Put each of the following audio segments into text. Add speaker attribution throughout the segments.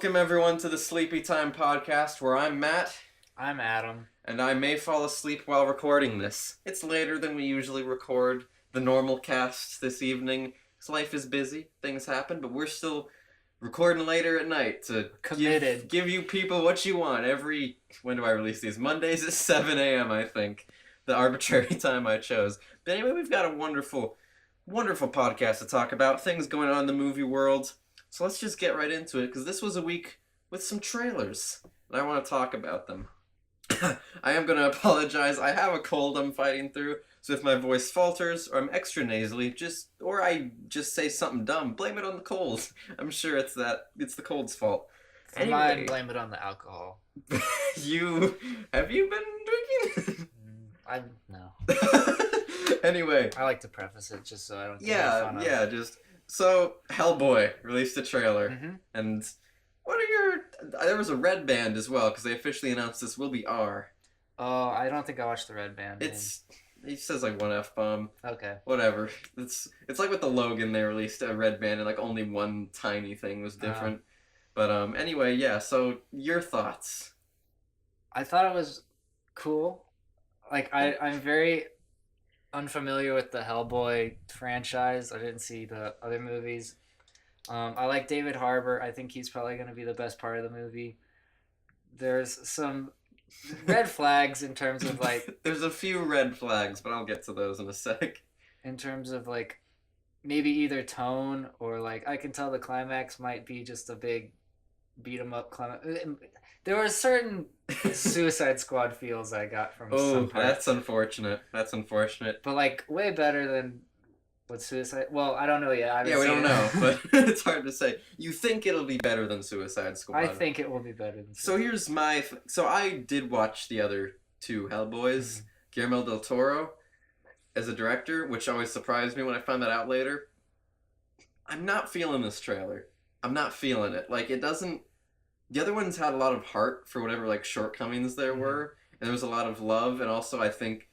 Speaker 1: Welcome everyone to the Sleepy Time podcast where I'm Matt.
Speaker 2: I'm Adam.
Speaker 1: And I may fall asleep while recording this. It's later than we usually record the NormalCast this evening. Because life is busy, things happen, but we're still recording later at night to give you people what you want. When do I release these? Mondays at 7 a.m. I think. The arbitrary time I chose. But anyway, we've got a wonderful, wonderful podcast to talk about. Things going on in the movie world. So let's just get right into it, because this was a week with some trailers, and I want to talk about them. I am going to apologize. I have a cold I'm fighting through, so if my voice falters, or I'm extra nasally, or I just say something dumb, blame it on the cold. I'm sure it's the cold's fault.
Speaker 2: For mine, blame it on the alcohol.
Speaker 1: Have you been drinking?
Speaker 2: No.
Speaker 1: Anyway.
Speaker 2: I like to preface it just so I don't get fun of it.
Speaker 1: So, Hellboy released a trailer, and there was a red band as well, because they officially announced this will be R.
Speaker 2: Oh, I don't think I watched the red band.
Speaker 1: He says like one F-bomb.
Speaker 2: Okay.
Speaker 1: Whatever. It's like with the Logan, they released a red band, and like only one tiny thing was different. But anyway, yeah, so your thoughts?
Speaker 2: I thought it was cool. Like, I'm very unfamiliar with the Hellboy franchise. I didn't see the other movies. I like David Harbour. I think he's probably going to be the best part of the movie. There's some red flags in terms of like...
Speaker 1: There's a few red flags, but I'll get to those in a sec.
Speaker 2: In terms of like maybe either tone or like I can tell the climax might be just a big beat 'em up climax. There were certain Suicide Squad feels I got from some parts.
Speaker 1: That's unfortunate.
Speaker 2: But like way better than what Suicide... Well, I don't know yet.
Speaker 1: We don't know, but it's hard to say. You think it'll be better than Suicide Squad.
Speaker 2: I think it will be better than
Speaker 1: Suicide Squad. So here's so I did watch the other two Hellboys. Guillermo del Toro as a director, which always surprised me when I found that out later. I'm not feeling this trailer. I'm not feeling it. Like, it doesn't... The other ones had a lot of heart for whatever, like, shortcomings there were. And there was a lot of love. And also, I think,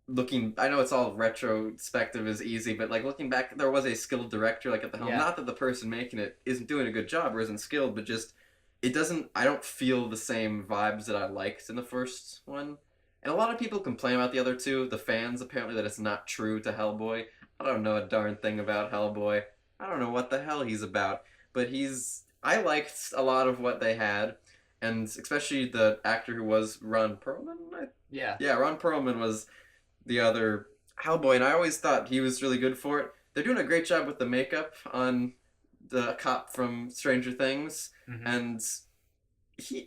Speaker 1: I know it's all retrospective is easy, but, like, looking back, there was a skilled director, like, at the helm. Yeah. Not that the person making it isn't doing a good job or isn't skilled, but just, I don't feel the same vibes that I liked in the first one. And a lot of people complain about the other two, the fans, apparently, that it's not true to Hellboy. I don't know a darn thing about Hellboy. I don't know what the hell he's about. But I liked a lot of what they had, and especially the actor who was Ron Perlman. Yeah, Ron Perlman was the other Hellboy, and I always thought he was really good for it. They're doing a great job with the makeup on the cop from Stranger Things, and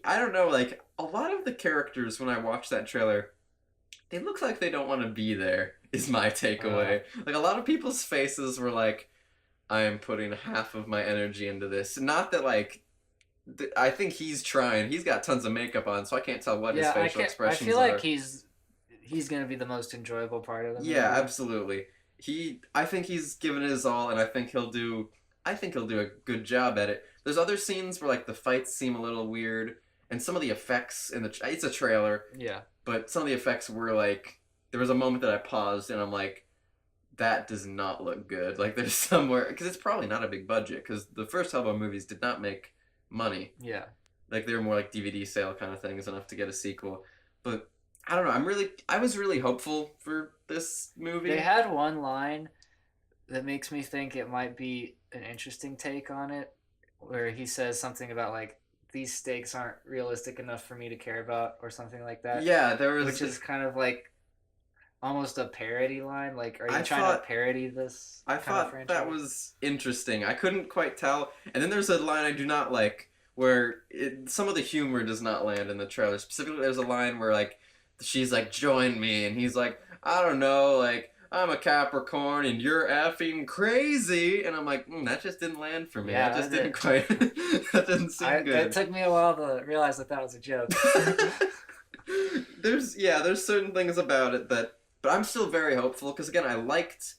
Speaker 1: I don't know, like, a lot of the characters, when I watch that trailer, they look like they don't want to be there, is my takeaway. Like, a lot of people's faces were like, I am putting half of my energy into this. Not that, like, I think he's trying. He's got tons of makeup on, so I can't tell what his facial expressions are.
Speaker 2: I feel like he's going to be the most enjoyable part of the movie.
Speaker 1: Yeah, absolutely. I think he's given it his all, and I think he'll do a good job at it. There's other scenes where, like, the fights seem a little weird, and some of the effects it's a trailer.
Speaker 2: Yeah.
Speaker 1: But some of the effects were, like, there was a moment that I paused, and I'm like, that does not look good. Like, there's somewhere... Because it's probably not a big budget, because the first Hellboy movies did not make money.
Speaker 2: Yeah.
Speaker 1: Like, they were more like DVD sale kind of things, enough to get a sequel. But, I don't know, I was really hopeful for this movie.
Speaker 2: They had one line that makes me think it might be an interesting take on it, where he says something about, like, these stakes aren't realistic enough for me to care about, or something like that.
Speaker 1: Yeah, there was...
Speaker 2: Which is kind of, like... almost a parody line. Like, are you trying to parody this
Speaker 1: I thought that was interesting. I couldn't quite tell. And then there's a line I do not like where some of the humor does not land in the trailer. Specifically, there's a line where, like, she's like, join me. And he's like, I don't know, like, I'm a Capricorn and you're effing crazy. And I'm like, that just didn't land for me.
Speaker 2: Yeah,
Speaker 1: that just didn't quite... that didn't seem good.
Speaker 2: It took me a while to realize that was a joke.
Speaker 1: There's certain things about it that... But I'm still very hopeful, because, again, I liked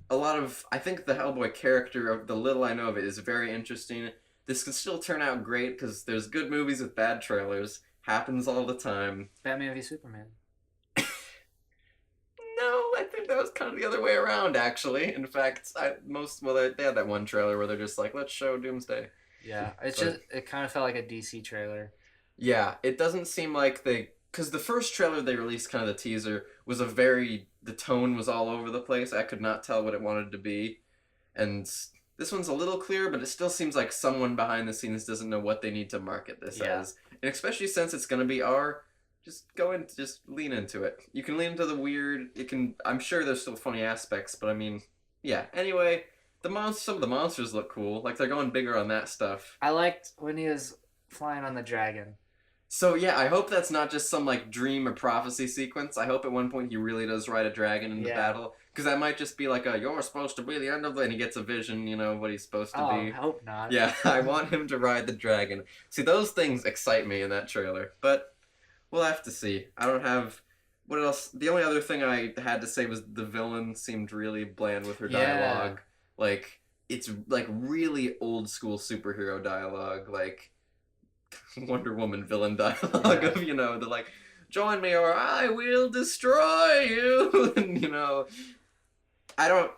Speaker 1: a lot of... I think the Hellboy character, of the little I know of it, is very interesting. This could still turn out great, because there's good movies with bad trailers. Happens all the time.
Speaker 2: Batman v Superman.
Speaker 1: No, I think that was kind of the other way around, actually. In fact, they had that one trailer where they're just like, let's show Doomsday.
Speaker 2: Yeah, it's
Speaker 1: But
Speaker 2: just it kind of felt like a DC trailer.
Speaker 1: yeah, it doesn't seem like they, because the first trailer they released, kind of the teaser, was the tone was all over the place. I could not tell what it wanted to be, and this one's a little clearer, but it still seems like someone behind the scenes doesn't know what they need to market this
Speaker 2: Yeah,
Speaker 1: as, and especially since it's gonna be R. Just lean into it. You can lean into the weird. It can. I'm sure there's still funny aspects, but I mean, yeah. Anyway, some of the monsters look cool. Like they're going bigger on that stuff.
Speaker 2: I liked when he was flying on the dragon.
Speaker 1: So yeah, I hope that's not just some like dream or prophecy sequence. I hope at one point he really does ride a dragon in the
Speaker 2: Yeah.
Speaker 1: battle, because that might just be like a "you're supposed to be the end of the," and he gets a vision, of what he's supposed to
Speaker 2: Oh, I
Speaker 1: be.
Speaker 2: hope not.
Speaker 1: Yeah, I want him to ride the dragon. See, those things excite me in that trailer, but we'll have to see. I don't have what else. The only other thing I had to say was the villain seemed really bland with her
Speaker 2: Yeah.
Speaker 1: dialogue. Like it's like really old school superhero dialogue, like Wonder Woman villain dialogue
Speaker 2: Yeah.
Speaker 1: of the like join me or I will destroy you. And I don't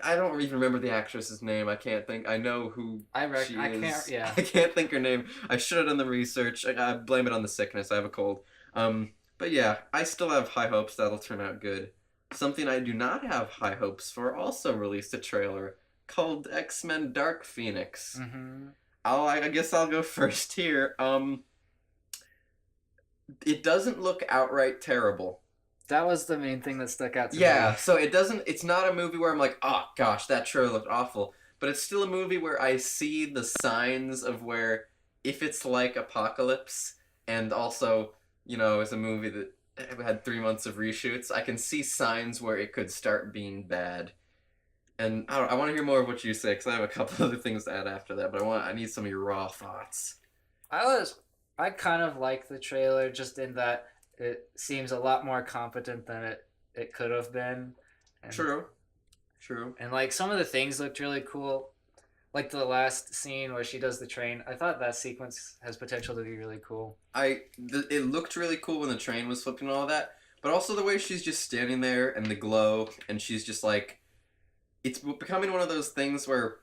Speaker 1: I don't even remember the actress's name. I can't think. I know who she
Speaker 2: I
Speaker 1: is.
Speaker 2: can't. Yeah.
Speaker 1: I can't think her name. I should have done the research. I blame it on the sickness. I have a cold. But yeah, I still have high hopes that'll turn out good. Something I do not have high hopes for also released a trailer called X-Men Dark Phoenix.
Speaker 2: Mm-hmm.
Speaker 1: I guess I'll go first here. It doesn't look outright terrible.
Speaker 2: That was the main thing that stuck out to
Speaker 1: Yeah,
Speaker 2: me.
Speaker 1: so it's not a movie where I'm like, oh gosh, that trailer looked awful. But it's still a movie where I see the signs of where, if it's like Apocalypse, and also, it's a movie that had 3 months of reshoots, I can see signs where it could start being bad. And I want to hear more of what you say, because I have a couple other things to add after that, but I need some of your raw thoughts.
Speaker 2: I kind of like the trailer just in that it seems a lot more competent than it could have been. And,
Speaker 1: True. True.
Speaker 2: And like some of the things looked really cool. Like the last scene where she does the train. I thought that sequence has potential to be really cool.
Speaker 1: It looked really cool when the train was flipping and all that, but also the way she's just standing there and the glow, and she's just like, it's becoming one of those things where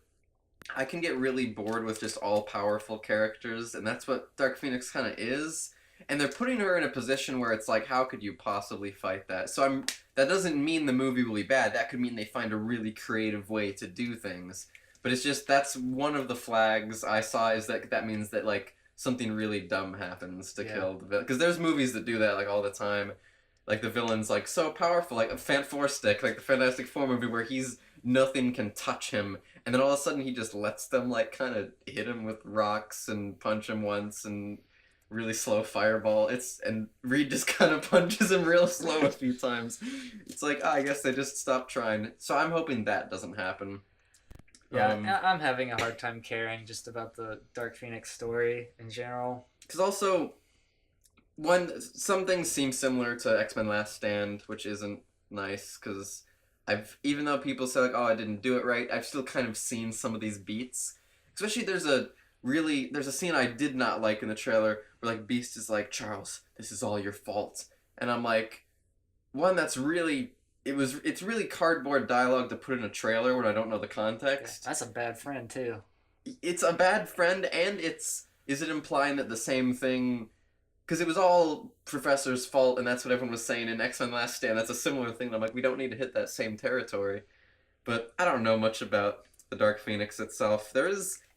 Speaker 1: I can get really bored with just all powerful characters, and that's what Dark Phoenix kind of is. And they're putting her in a position where it's like, how could you possibly fight that? So that doesn't mean the movie will be bad. That could mean they find a really creative way to do things. But it's just, that's one of the flags I saw, is that means that like something really dumb happens to kill the villain. Because there's movies that do that like all the time. Like the villain's like so powerful, like a Four Stick, like the Fantastic Four movie where nothing can touch him, and then all of a sudden he just lets them like kind of hit him with rocks and punch him once and really slow fireball. And Reed just kind of punches him real slow a few times. It's like, I guess they just stopped trying. So I'm hoping that doesn't happen.
Speaker 2: Yeah, I'm having a hard time caring just about the Dark Phoenix story in general.
Speaker 1: Because also, some things seem similar to X-Men Last Stand, which isn't nice, because even though people say like, oh, I didn't do it right, I've still kind of seen some of these beats. Especially there's a scene I did not like in the trailer where like Beast is like, Charles, this is all your fault. And I'm like, it's really cardboard dialogue to put in a trailer when I don't know the context.
Speaker 2: Yeah, that's a bad friend too.
Speaker 1: It's a bad friend, and is it implying that the same thing, because it was all Professor's fault, and that's what everyone was saying in X-Men Last Stand. That's a similar thing. I'm like, we don't need to hit that same territory. But I don't know much about the Dark Phoenix itself.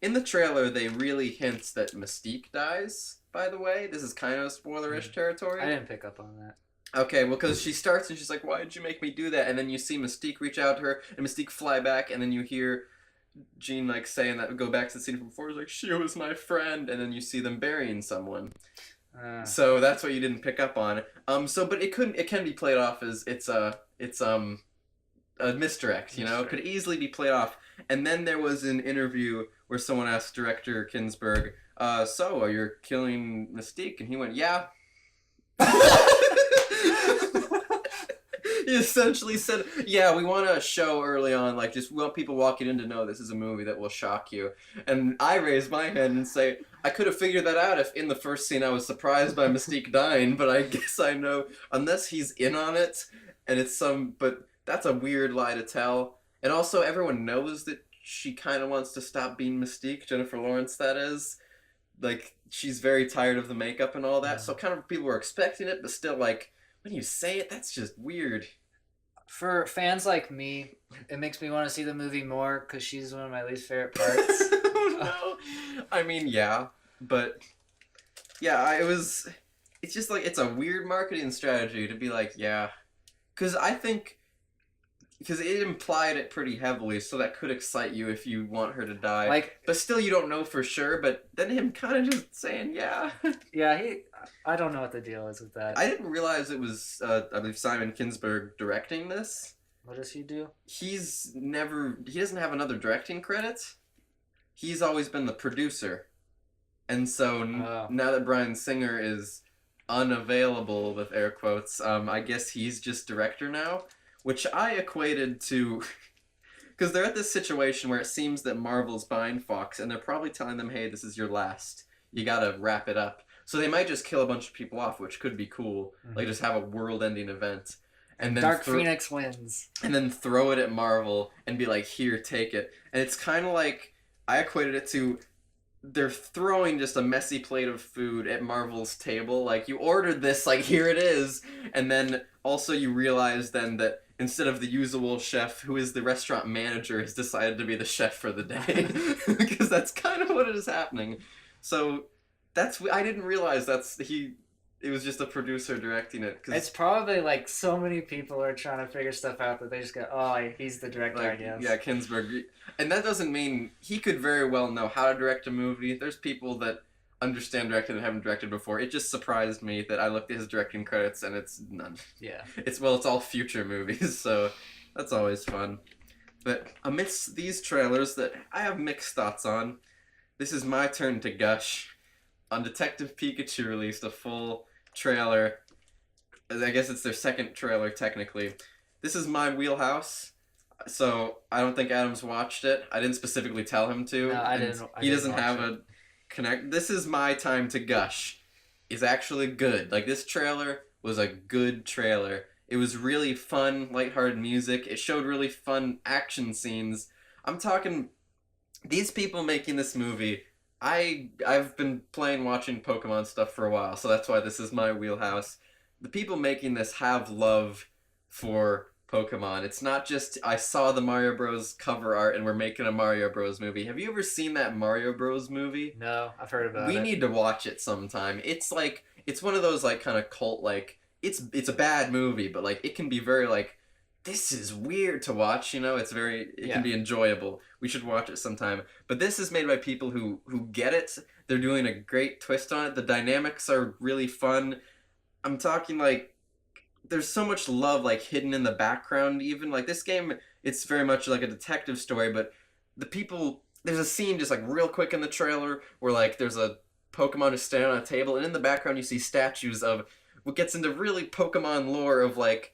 Speaker 1: In the trailer, they really hint that Mystique dies, by the way. This is kind of spoilerish territory.
Speaker 2: I didn't pick up on that.
Speaker 1: Okay, well, because she starts and she's like, why did you make me do that? And then you see Mystique reach out to her, and Mystique fly back, and then you hear Jean like saying that, go back to the scene from before, like, she was my friend, and then you see them burying someone. So that's what you didn't pick up on. But it can be played off as it's a misdirect, It could easily be played off. And then there was an interview where someone asked director Kinsberg, so are you killing Mystique? And he went, yeah. He essentially said, yeah, we want to show early on, like, just we want people walking in to know this is a movie that will shock you. And I raise my hand and say, I could have figured that out if in the first scene I was surprised by Mystique dying, but I guess I know, unless he's in on it, and but that's a weird lie to tell. And also, everyone knows that she kind of wants to stop being Mystique, Jennifer Lawrence, that is. Like, she's very tired of the makeup and all that, so kind of people were expecting it, but still, like, when you say it, that's just weird.
Speaker 2: For fans like me, it makes me want to see the movie more because she's one of my least favorite parts.
Speaker 1: Oh, no. I mean, yeah, but yeah, it was. It's just like it's a weird marketing strategy to be like, yeah, because I think because it implied it pretty heavily, so that could excite you if you want her to die.
Speaker 2: Like,
Speaker 1: but still, you don't know for sure. But then him kind of just saying, yeah.
Speaker 2: yeah, I don't know what the deal is with that.
Speaker 1: I didn't realize it was, I believe, Simon Kinberg directing this.
Speaker 2: What does he do?
Speaker 1: He doesn't have another directing credit. He's always been the producer. And so now that Bryan Singer is unavailable, with air quotes, I guess he's just director now, which I equated to... Because they're at this situation where it seems that Marvel's buying Fox, and they're probably telling them, hey, this is your last. You gotta wrap it up. So they might just kill a bunch of people off, which could be cool. Mm-hmm. Like, just have a world-ending event. And then
Speaker 2: Dark Phoenix wins.
Speaker 1: And then throw it at Marvel and be like, here, take it. And it's kind of like, I equated it to, they're throwing just a messy plate of food at Marvel's table. Like, you ordered this, like, here it is. And then also you realize then that instead of the usual chef, who is the restaurant manager, has decided to be the chef for the day. Because that's kind of what is happening. So... I didn't realize it was just a producer directing it.
Speaker 2: It's probably like so many people are trying to figure stuff out that they just go, oh, he's the director, I guess.
Speaker 1: Yeah, Kinberg. And that doesn't mean he could very well know how to direct a movie. There's people that understand directing and haven't directed before. It just surprised me that I looked at his directing credits and it's none.
Speaker 2: Yeah.
Speaker 1: It's all future movies, so that's always fun. But amidst these trailers that I have mixed thoughts on, this is my turn to gush. On Detective Pikachu released a full trailer. I guess it's their second trailer, technically. This is my wheelhouse, so I don't think Adam's watched it. I didn't specifically tell him to.
Speaker 2: No, I didn't.
Speaker 1: He doesn't have a connect. This is my time to gush. It's actually good. Like, this trailer was a good trailer. It was really fun, lighthearted music. It showed really fun action scenes. I'm talking... These people making this movie... I've been watching Pokemon stuff for a while, so that's why this is my wheelhouse. The people making this have love for Pokemon. It's not just, I saw the Mario Bros. Cover art and we're making a Mario Bros. Movie. Have you ever seen that Mario Bros. Movie?
Speaker 2: No, I've heard about it.
Speaker 1: We need to watch it sometime. It's like, it's one of those like kind of cult, like, it's a bad movie, but like, it can be very like, this is weird to watch, you know? It can be enjoyable. We should watch it sometime. But this is made by people who get it. They're doing a great twist on it. The dynamics are really fun. I'm talking like, there's so much love like hidden in the background even. Like, this game, it's very much like a detective story, but there's a scene just like real quick in the trailer where like there's a Pokemon just standing on a table, and in the background you see statues of what gets into really Pokemon lore of like,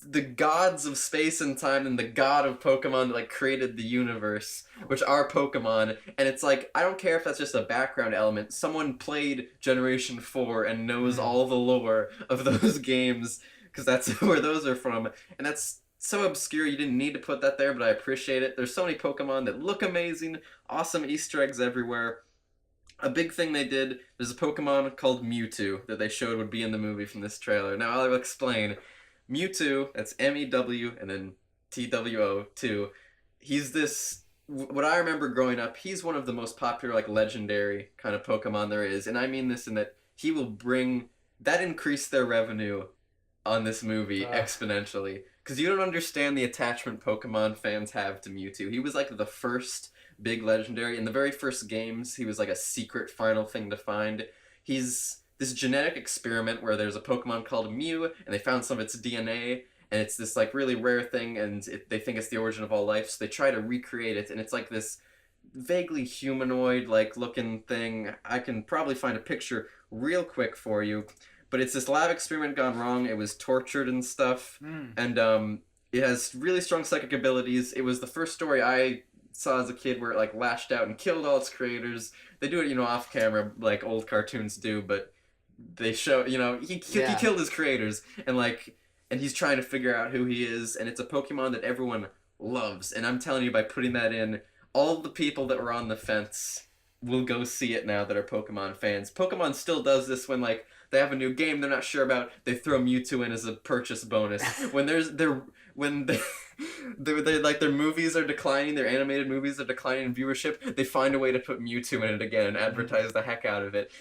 Speaker 1: the gods of space and time and the god of Pokemon that like created the universe, which are Pokemon. And it's like, I don't care if that's just a background element. Someone played Generation 4 and knows all the lore of those games, because that's where those are from. And that's so obscure, you didn't need to put that there, but I appreciate it. There's so many Pokemon that look amazing, awesome Easter eggs everywhere. A big thing they did, there's a Pokemon called Mewtwo that they showed would be in the movie from this trailer. Now I'll explain. Mewtwo, that's M-E-W and then T-W-O, 2. He's this, what I remember growing up, he's one of the most popular, like, legendary kind of Pokemon there is. And I mean this in that he will increase their revenue on this movie exponentially. Because you don't understand the attachment Pokemon fans have to Mewtwo. He was, like, the first big legendary. In the very first games, he was, like, a secret final thing to find. He's this genetic experiment where there's a Pokemon called Mew, and they found some of its DNA, and it's this like really rare thing, and they think it's the origin of all life, so they try to recreate it, and it's like this vaguely humanoid like looking thing. I can probably find a picture real quick for you, but it's this lab experiment gone wrong. It was tortured and stuff, and it has really strong psychic abilities. It was the first story I saw as a kid where it like lashed out and killed all its creators. They do it, you know, off camera like old cartoons do, but they show, you know, he killed his creators, and he's trying to figure out who he is, and it's a Pokemon that everyone loves. And I'm telling you, by putting that in, all the people that were on the fence will go see it now that are Pokemon fans. Pokemon still does this when, like, they have a new game they're not sure about, they throw Mewtwo in as a purchase bonus. When when they like their movies are declining, their animated movies are declining in viewership, they find a way to put Mewtwo in it again and advertise the heck out of it.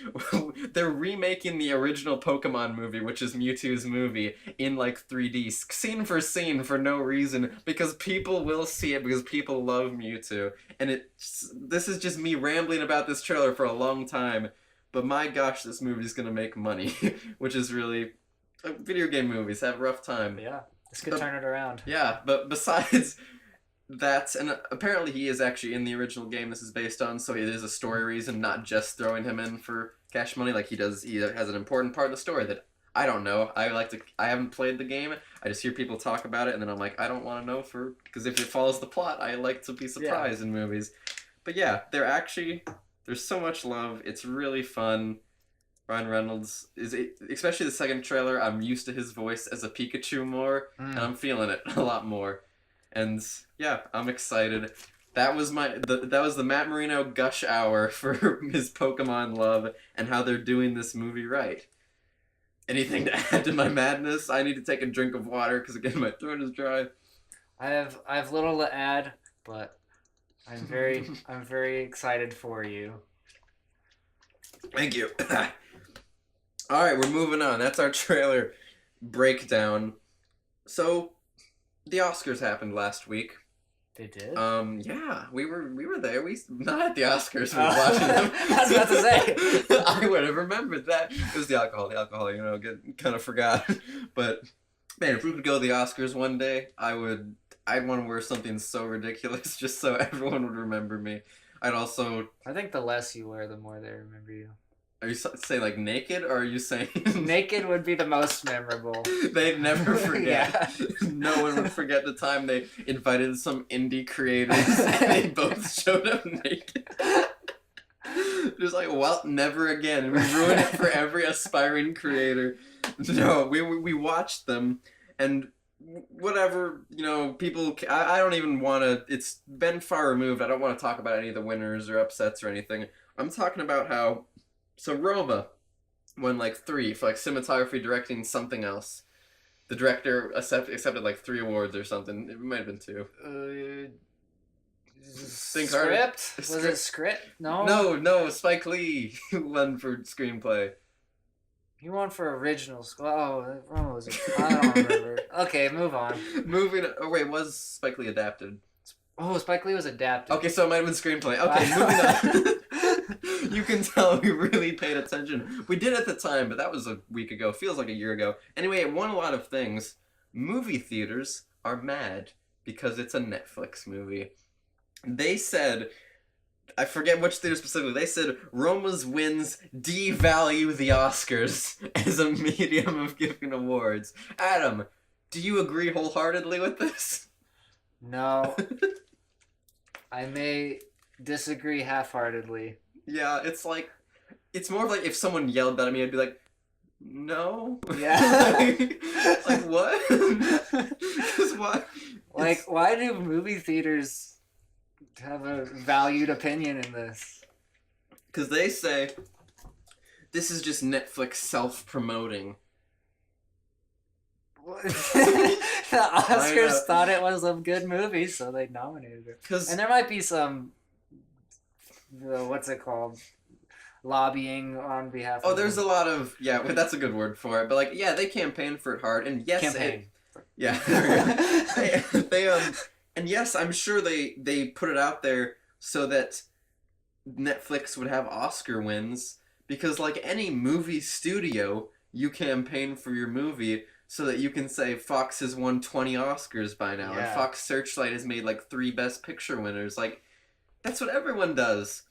Speaker 1: They're remaking the original Pokemon movie, which is Mewtwo's movie, in like 3D, scene for scene, for no reason, because people will see it because people love Mewtwo. And this is just me rambling about this trailer for a long time, but my gosh, this movie's gonna make money, which is really, video game movies have a rough time.
Speaker 2: Yeah, this could turn it around.
Speaker 1: Yeah, but besides that, and apparently he is actually in the original game this is based on, so it is a story reason, not just throwing him in for cash money. Like he has an important part of the story that I don't know. I haven't played the game. I just hear people talk about it, and then I'm like, I don't want to know because if it follows the plot, I like to be surprised in movies. But yeah, there's so much love. It's really fun. Ryan Reynolds especially the second trailer. I'm used to his voice as a Pikachu more, and I'm feeling it a lot more. And yeah, I'm excited. That was the Matt Marino gush hour for his Pokemon love and how they're doing this movie right. Anything to add to my madness? I need to take a drink of water because again my throat is dry.
Speaker 2: I have little to add, but I'm very excited for you.
Speaker 1: Thank you. All right, we're moving on. That's our trailer breakdown. So, the Oscars happened last week.
Speaker 2: They did?
Speaker 1: Yeah, we were there. We not at the Oscars. We were watching them.
Speaker 2: I was about to say.
Speaker 1: I would have remembered that. It was the alcohol. Kind of forgot. But man, if we could go to the Oscars one day, I'd want to wear something so ridiculous just so everyone would remember me. I
Speaker 2: think the less you wear, the more they remember you.
Speaker 1: Are you saying like naked, or are you saying
Speaker 2: naked would be the most memorable?
Speaker 1: They'd never forget.
Speaker 2: Yeah.
Speaker 1: No one would forget the time they invited some indie creators and they both showed up naked. Just like, well, never again. And we ruined it for every aspiring creator. No, we watched them, and whatever, people, I don't even want to, it's been far removed. I don't want to talk about any of the winners or upsets or anything. I'm talking about how, so Roma won like 3 for like cinematography, directing, something else. The director accepted like 3 awards or something. It might have been 2.
Speaker 2: Script? Was it script? No.
Speaker 1: No. Spike Lee won for screenplay.
Speaker 2: He won for originals. Oh, what was it? I don't remember. Okay, move on.
Speaker 1: Oh wait, was Spike Lee adapted?
Speaker 2: Oh, Spike Lee was adapted.
Speaker 1: Okay, so it might have been screenplay. Okay, moving on. You can tell we really paid attention. We did at the time, but that was a week ago. Feels like a year ago. Anyway, it won a lot of things. Movie theaters are mad because it's a Netflix movie. They said, I forget which theater specifically, they said Roma's wins devalue the Oscars as a medium of giving awards. Adam, do you agree wholeheartedly with this?
Speaker 2: No. I may disagree half-heartedly.
Speaker 1: Yeah, it's more of like if someone yelled that at me, I'd be like, no.
Speaker 2: Yeah.
Speaker 1: like what? Because why?
Speaker 2: Like, why do movie theaters have a valued opinion in this?
Speaker 1: Because they say this is just Netflix self-promoting.
Speaker 2: The Oscars thought it was a good movie, so they nominated it. And there might be some, what's it called? Lobbying on behalf of...
Speaker 1: Oh, there's a lot of... Yeah, that's a good word for it. But, like, yeah, they campaigned for it hard. And yes...
Speaker 2: Campaign.
Speaker 1: Yeah. And yes, I'm sure they put it out there so that Netflix would have Oscar wins. Because, like any movie studio, you campaign for your movie so that you can say Fox has won 20 Oscars by now.
Speaker 2: Yeah.
Speaker 1: And Fox Searchlight has made, like, 3 Best Picture winners. Like, that's what everyone does.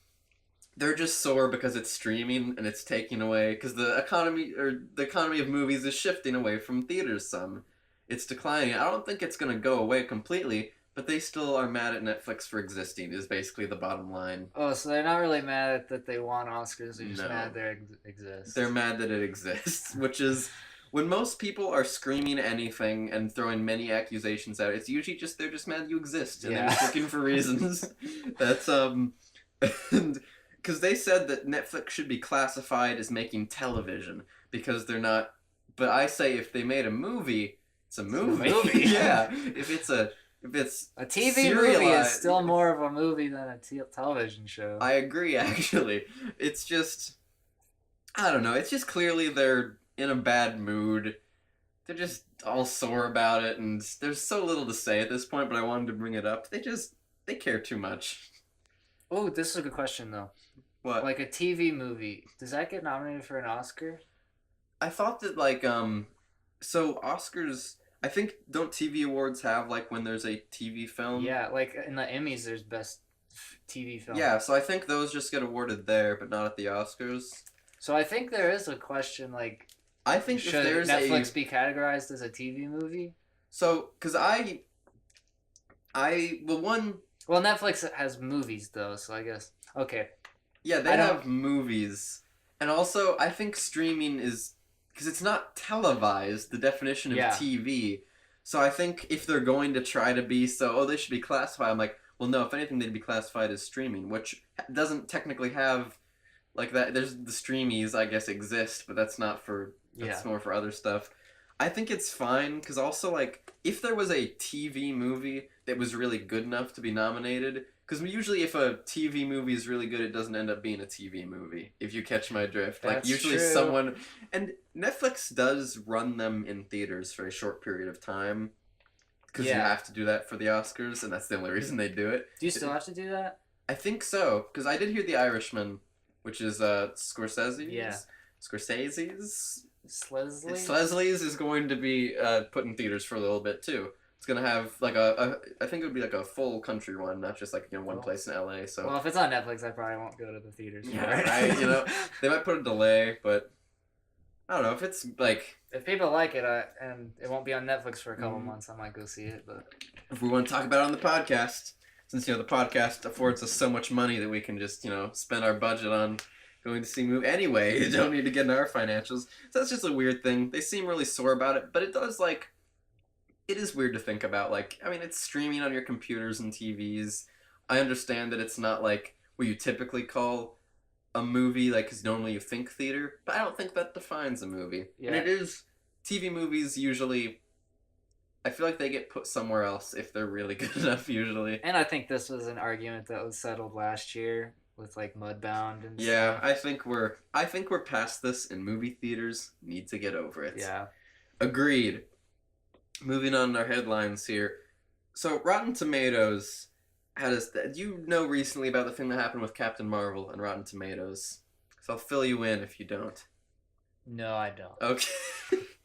Speaker 1: They're just sore because it's streaming and it's taking away... Because the economy of movies is shifting away from theaters some. It's declining. I don't think it's going to go away completely, but they still are mad at Netflix for existing, is basically the bottom line.
Speaker 2: Oh, so they're not really mad that they won Oscars, they're just mad they exist.
Speaker 1: They're mad that it exists, which is when most people are screaming anything and throwing many accusations out, it's usually just they're just mad you exist and they're just looking for reasons. That's and because they said that Netflix should be classified as making television because they're not. But I say if they made a movie, it's a movie. Yeah, if it's a
Speaker 2: TV movie is still more of a movie than a television show.
Speaker 1: I agree, actually. It's just, I don't know. It's just clearly they're in a bad mood. They're just all sore about it, and there's so little to say at this point, but I wanted to bring it up. They care too much.
Speaker 2: Oh, this is a good question, though.
Speaker 1: What?
Speaker 2: Like a TV movie, does that get nominated for an Oscar?
Speaker 1: I thought that, so Oscars, I think, don't TV awards have, when there's a TV film?
Speaker 2: Yeah, like in the Emmys, there's best TV film.
Speaker 1: Yeah, so I think those just get awarded there, but not at the Oscars.
Speaker 2: So I think there is a question,
Speaker 1: I think
Speaker 2: should Netflix be categorized as a TV movie?
Speaker 1: So, because
Speaker 2: Well, Netflix has movies, though, so I guess... Okay.
Speaker 1: Yeah, they have movies. And also, I think streaming is... Because it's not televised, the definition of TV. So I think if they're going to try to be they should be classified, I'm like, well, no, if anything, they'd be classified as streaming, which doesn't technically have... that. There's the streamies, I guess, exist, but that's not for... That's more for other stuff. I think it's fine, because also, if there was a TV movie that was really good enough to be nominated... Because usually if a TV movie is really good, it doesn't end up being a TV movie, if you catch my drift.
Speaker 2: That's
Speaker 1: usually
Speaker 2: true.
Speaker 1: someone... And Netflix does run them in theaters for a short period of time. Because you have to do that for the Oscars, and that's the only reason they do it.
Speaker 2: Do you still have to do that?
Speaker 1: I think so, because I did hear The Irishman, which is Scorsese's.
Speaker 2: Yeah.
Speaker 1: Scorsese's?
Speaker 2: Slesley's
Speaker 1: is going to be put in theaters for a little bit, too. It's going to have, I think it would be a full country one, not just, one place in LA, so...
Speaker 2: Well, if it's on Netflix, I probably won't go to the theaters.
Speaker 1: Yeah, right, they might put a delay, but... I don't know, if it's,
Speaker 2: If people like it, and it won't be on Netflix for a couple months, I might go see it, but...
Speaker 1: If we want to talk about it on the podcast, since, the podcast affords us so much money that we can just, spend our budget on going to see movies anyway. You don't need to get into our financials. So that's just a weird thing. They seem really sore about it, but it does, it is weird to think about. It's streaming on your computers and TVs. I understand that it's not, what you typically call a movie, because normally you think theater, but I don't think that defines a movie. Yeah. And it is... TV movies usually... I feel like they get put somewhere else if they're really good enough, usually.
Speaker 2: And I think this was an argument that was settled last year with Mudbound and
Speaker 1: stuff.
Speaker 2: Yeah,
Speaker 1: I think we're past this, and movie theaters need to get over it.
Speaker 2: Yeah.
Speaker 1: Agreed. Moving on to our headlines here. So Rotten Tomatoes had us. Do you know recently about the thing that happened with Captain Marvel and Rotten Tomatoes? So I'll fill you in if you don't.
Speaker 2: No, I don't.
Speaker 1: Okay.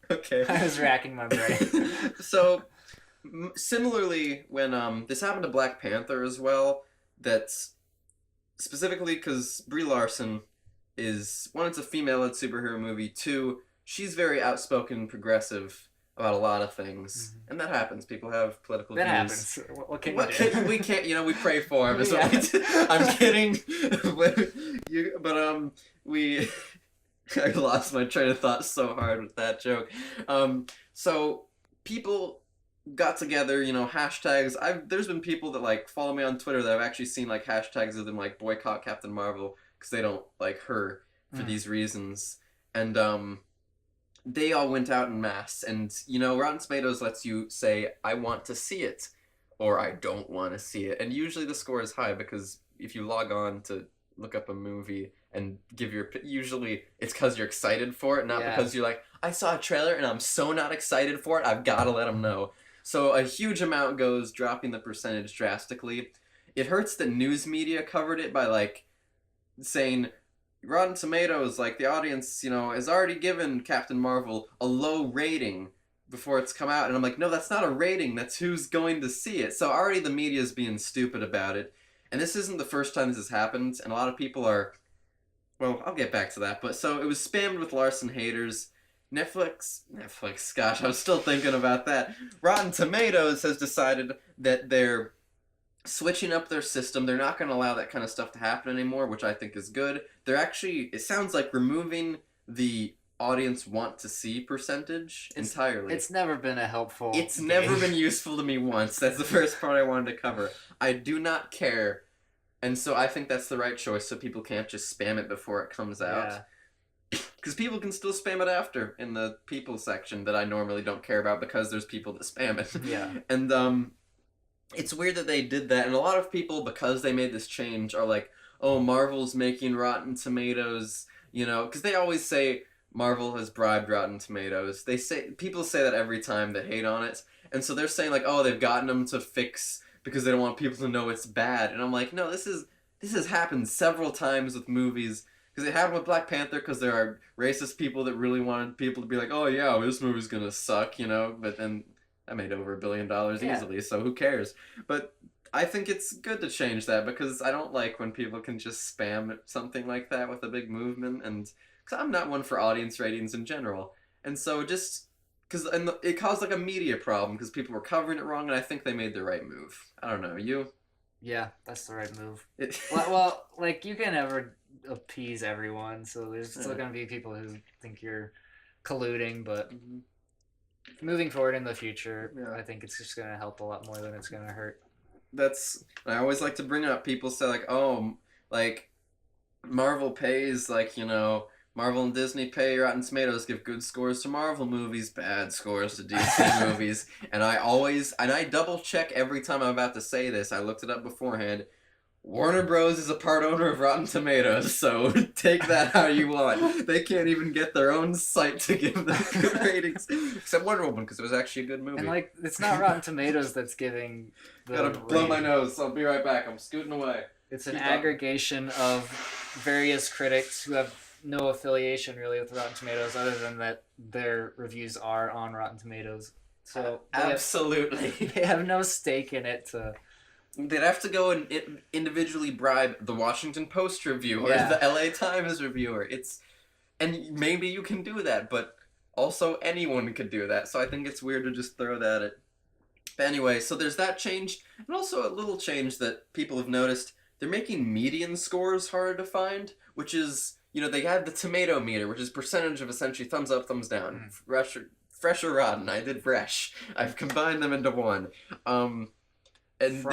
Speaker 1: Okay.
Speaker 2: I was racking my brain.
Speaker 1: So, similarly, when this happened to Black Panther as well, that's specifically because Brie Larson is, one, it's a female-led superhero movie, two, she's very outspoken and progressive about a lot of things, and that happens. People have political views.
Speaker 2: Happens. What can you do?
Speaker 1: We can't, we pray for him. I'm kidding. We... I lost my train of thought so hard with that joke. So people got together, hashtags. There's been people that follow me on Twitter that I've actually seen hashtags of them boycott Captain Marvel because they don't like her for these reasons. And they all went out en masse. And Rotten Tomatoes lets you say I want to see it or I don't want to see it. And usually the score is high because if you log on to look up a movie and give usually it's because you're excited for it, not because you're I saw a trailer and I'm so not excited for it, I've got to let them know. So a huge amount goes, dropping the percentage drastically. It hurts that news media covered it by saying Rotten Tomatoes, the audience, has already given Captain Marvel a low rating before it's come out. And I'm like, no, that's not a rating, that's who's going to see it. So already the media's being stupid about it. And this isn't the first time this has happened, and a lot of people are... Well, I'll get back to that. But so it was spammed with Larson haters. Netflix, gosh, I was still thinking about that. Rotten Tomatoes has decided that they're switching up their system. They're not going to allow that kind of stuff to happen anymore, which I think is good. They're actually, it sounds like removing the audience want to see percentage entirely.
Speaker 2: It's never been a helpful.
Speaker 1: It's
Speaker 2: game.
Speaker 1: never been useful to me once. That's the first part I wanted to cover. I do not care. And so I think that's the right choice, so people can't just spam it before it comes out. Because people can still spam it after in the people section that I normally don't care about because there's people that spam it.
Speaker 2: Yeah.
Speaker 1: And it's weird that they did that, and a lot of people, because they made this change, are like, oh, Marvel's making Rotten Tomatoes, because they always say Marvel has bribed Rotten Tomatoes. People say that every time they hate on it, and so they're saying like, oh, they've gotten them to fix because they don't want people to know it's bad. And I'm like, no, this has happened several times with movies. Because it happened with Black Panther because there are racist people that really wanted people to be like, oh yeah, this movie's gonna suck, but then that made over $1 billion easily, so who cares? But I think it's good to change that because I don't like when people can just spam something like that with a big movement, and because I'm not one for audience ratings in general. And so just because it caused like a media problem because people were covering it wrong, and I think they made the right move. I don't know, you?
Speaker 2: Yeah, that's the right move. Well, like you can never appease everyone, so there's still gonna be people who think you're colluding, but moving forward in the future, I think it's just gonna help a lot more than it's gonna hurt.
Speaker 1: I always like to bring up, people say like, oh, like Marvel pays, like, Marvel and Disney pay Rotten Tomatoes, give good scores to Marvel movies, bad scores to DC movies. And I double check every time I'm about to say this. I looked it up beforehand. Warner Bros. Is a part owner of Rotten Tomatoes, so take that how you want. They can't even get their own site to give them good ratings. Except Wonder Woman, because it was actually a good movie.
Speaker 2: And, like, it's not Rotten Tomatoes that's giving the
Speaker 1: Gotta blow my nose, so I'll be right back. I'm scooting away.
Speaker 2: It's an aggregation of various critics who have no affiliation really with Rotten Tomatoes other than that their reviews are on Rotten Tomatoes. So
Speaker 1: absolutely.
Speaker 2: They have no stake in it to...
Speaker 1: They'd have to go and individually bribe the Washington Post reviewer, the LA Times reviewer. And maybe you can do that, but also anyone could do that. So I think it's weird to just throw that at. But anyway, so there's that change, and also a little change that people have noticed. They're making median scores harder to find, which is, they have the tomato meter, which is percentage of essentially thumbs up, thumbs down, fresh or rotten. I did fresh. I've combined them into one. And